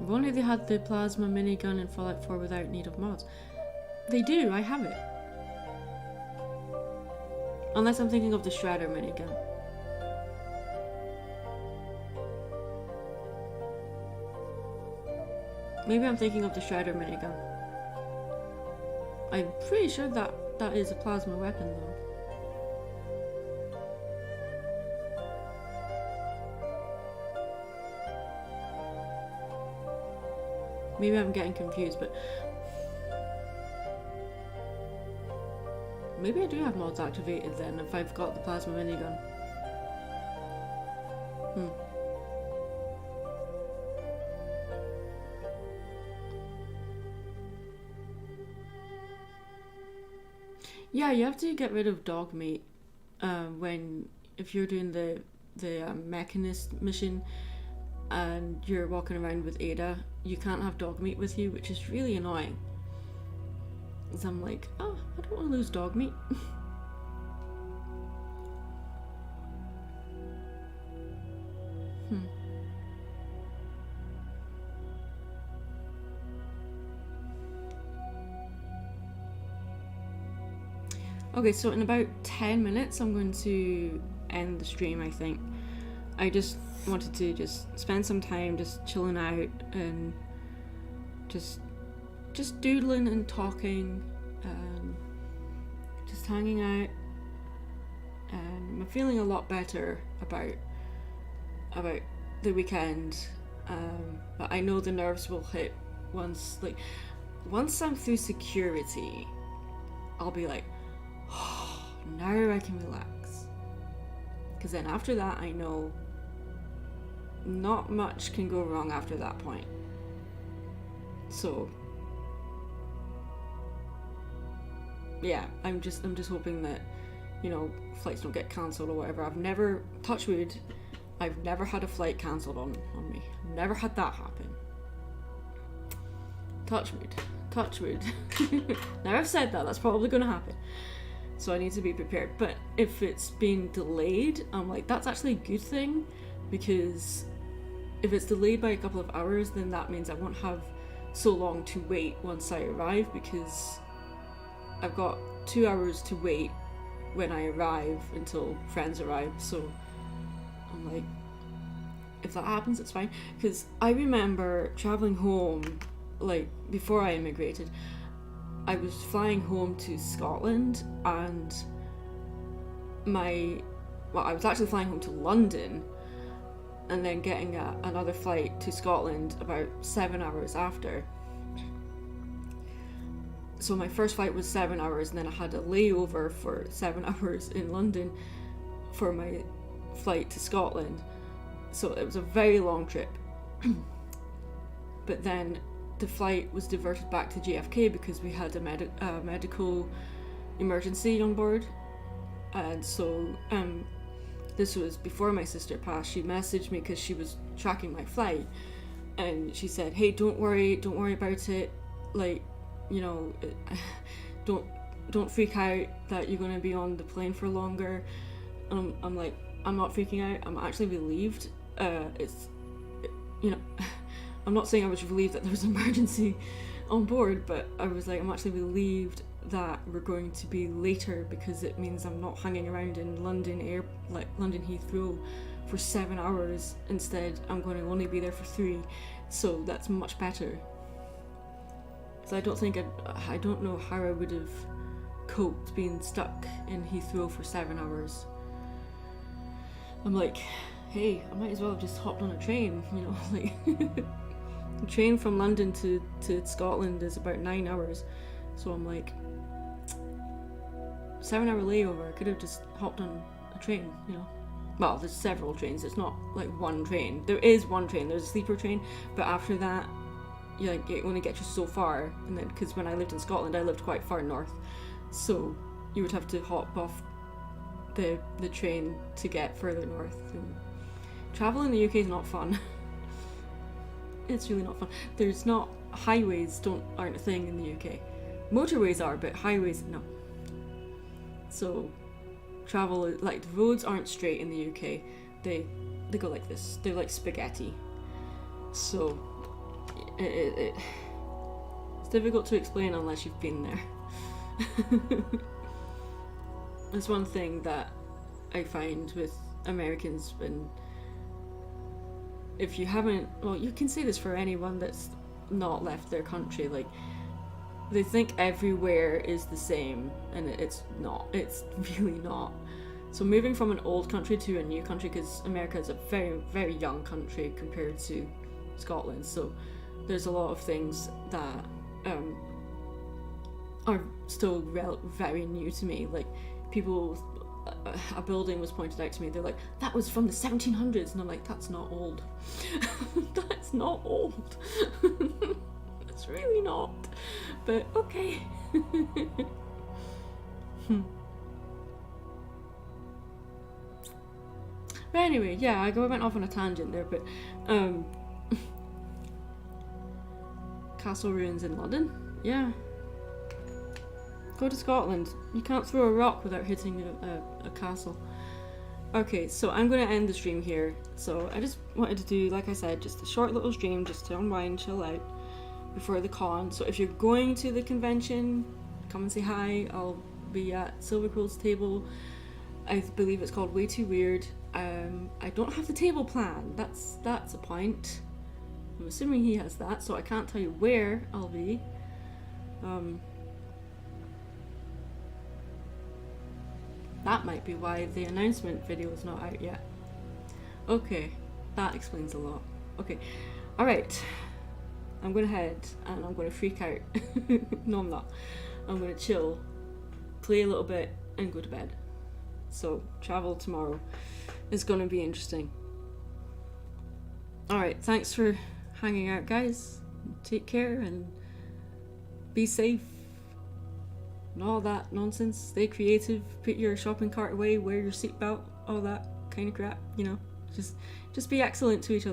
If only they had the plasma minigun in Fallout 4 without need of mods. They do, I have it. Unless I'm thinking of the Shredder minigun. Maybe I'm thinking of the Shredder minigun. I'm pretty sure that is a plasma weapon though. Maybe I'm getting confused, but maybe I do have mods activated then if I've got the plasma minigun. Yeah, you have to get rid of dog meat if you're doing the mechanist mission and you're walking around with Ada. You can't have dog meat with you, which is really annoying. So I'm like, oh, I don't want to lose dog meat. Okay, so in about 10 minutes I'm going to end the stream, I think. I just wanted to just spend some time just chilling out and just doodling and talking and just hanging out, and I'm feeling a lot better about the weekend. But I know the nerves will hit once I'm through security. I'll be like, oh, now I can relax. Because then after that, I know not much can go wrong after that point. So yeah, I'm just hoping that, you know, flights don't get cancelled or whatever. I've never, touch wood, I've never had a flight cancelled on me. I've never had that happen. Touch wood. Now I've said that, that's probably going to happen. So I need to be prepared. But if it's being delayed, I'm like, that's actually a good thing, because if it's delayed by a couple of hours, then that means I won't have so long to wait once I arrive, because I've got 2 hours to wait when I arrive until friends arrive. So I'm like, if that happens, it's fine. Because I remember traveling home, like before I immigrated, I was flying home to Scotland, and I was actually flying home to London, and then getting another flight to Scotland about 7 hours after. So my first flight was 7 hours, and then I had a layover for 7 hours in London for my flight to Scotland. So it was a very long trip. But then the flight was diverted back to JFK because we had a medical emergency on board. And so this was before my sister passed. She messaged me because she was tracking my flight, and she said, hey, don't worry about it, like, you know, don't freak out that you're going to be on the plane for longer. I'm like, I'm not freaking out, I'm actually relieved. You know, I'm not saying I was relieved that there was an emergency on board, but I was like, I'm actually relieved that we're going to be later, because it means I'm not hanging around in London Heathrow for 7 hours. Instead, I'm going to only be there for 3, so that's much better. So I don't know how I would have coped being stuck in Heathrow for 7 hours. I'm like, hey, I might as well have just hopped on a train, you know, like the train from London to Scotland is about 9 hours. So I'm like, 7 hour layover, I could have just hopped on a train, you know. Well, there's several trains, it's not like one train. There is one train, there's a sleeper train, but after that, it only gets you so far. And then, because when I lived in Scotland, I lived quite far north, so you would have to hop off the train to get further north. And travel in the UK is not fun. It's really not fun. There's not, highways aren't a thing in the UK. Motorways are, but highways, no. So travel, like, the roads aren't straight in the UK. They go like this. They're like spaghetti. So it's difficult to explain unless you've been there. That's one thing that I find with Americans, when if you haven't, well, you can say this for anyone that's not left their country, like, they think everywhere is the same, and it's not. It's really not. So moving from an old country to a new country, because America is a very, very young country compared to Scotland, so there's a lot of things that are still very new to me. Like, people, a building was pointed out to me, they're like, that was from the 1700s, and I'm like, that's not old. That's not old. It's really not, but okay. But anyway, yeah, I went off on a tangent there, but castle ruins in London, yeah. Go to Scotland. You can't throw a rock without hitting a castle. Okay, so I'm going to end the stream here. So I just wanted to do, like I said, just a short little stream just to unwind, chill out before the con. So if you're going to the convention, come and say hi. I'll be at Silver Quill's table. I believe it's called Way Too Weird. I don't have the table plan. That's a point. I'm assuming he has that, so I can't tell you where I'll be. that might be why the announcement video is not out yet. Okay, that explains a lot. Okay, alright. I'm gonna head and I'm gonna freak out. No, I'm not. I'm gonna chill, play a little bit, and go to bed. So, travel tomorrow is gonna be interesting. Alright, thanks for hanging out, guys. Take care and be safe. And all that nonsense. Stay creative, put your shopping cart away, wear your seatbelt, all that kind of crap, you know. Just be excellent to each other.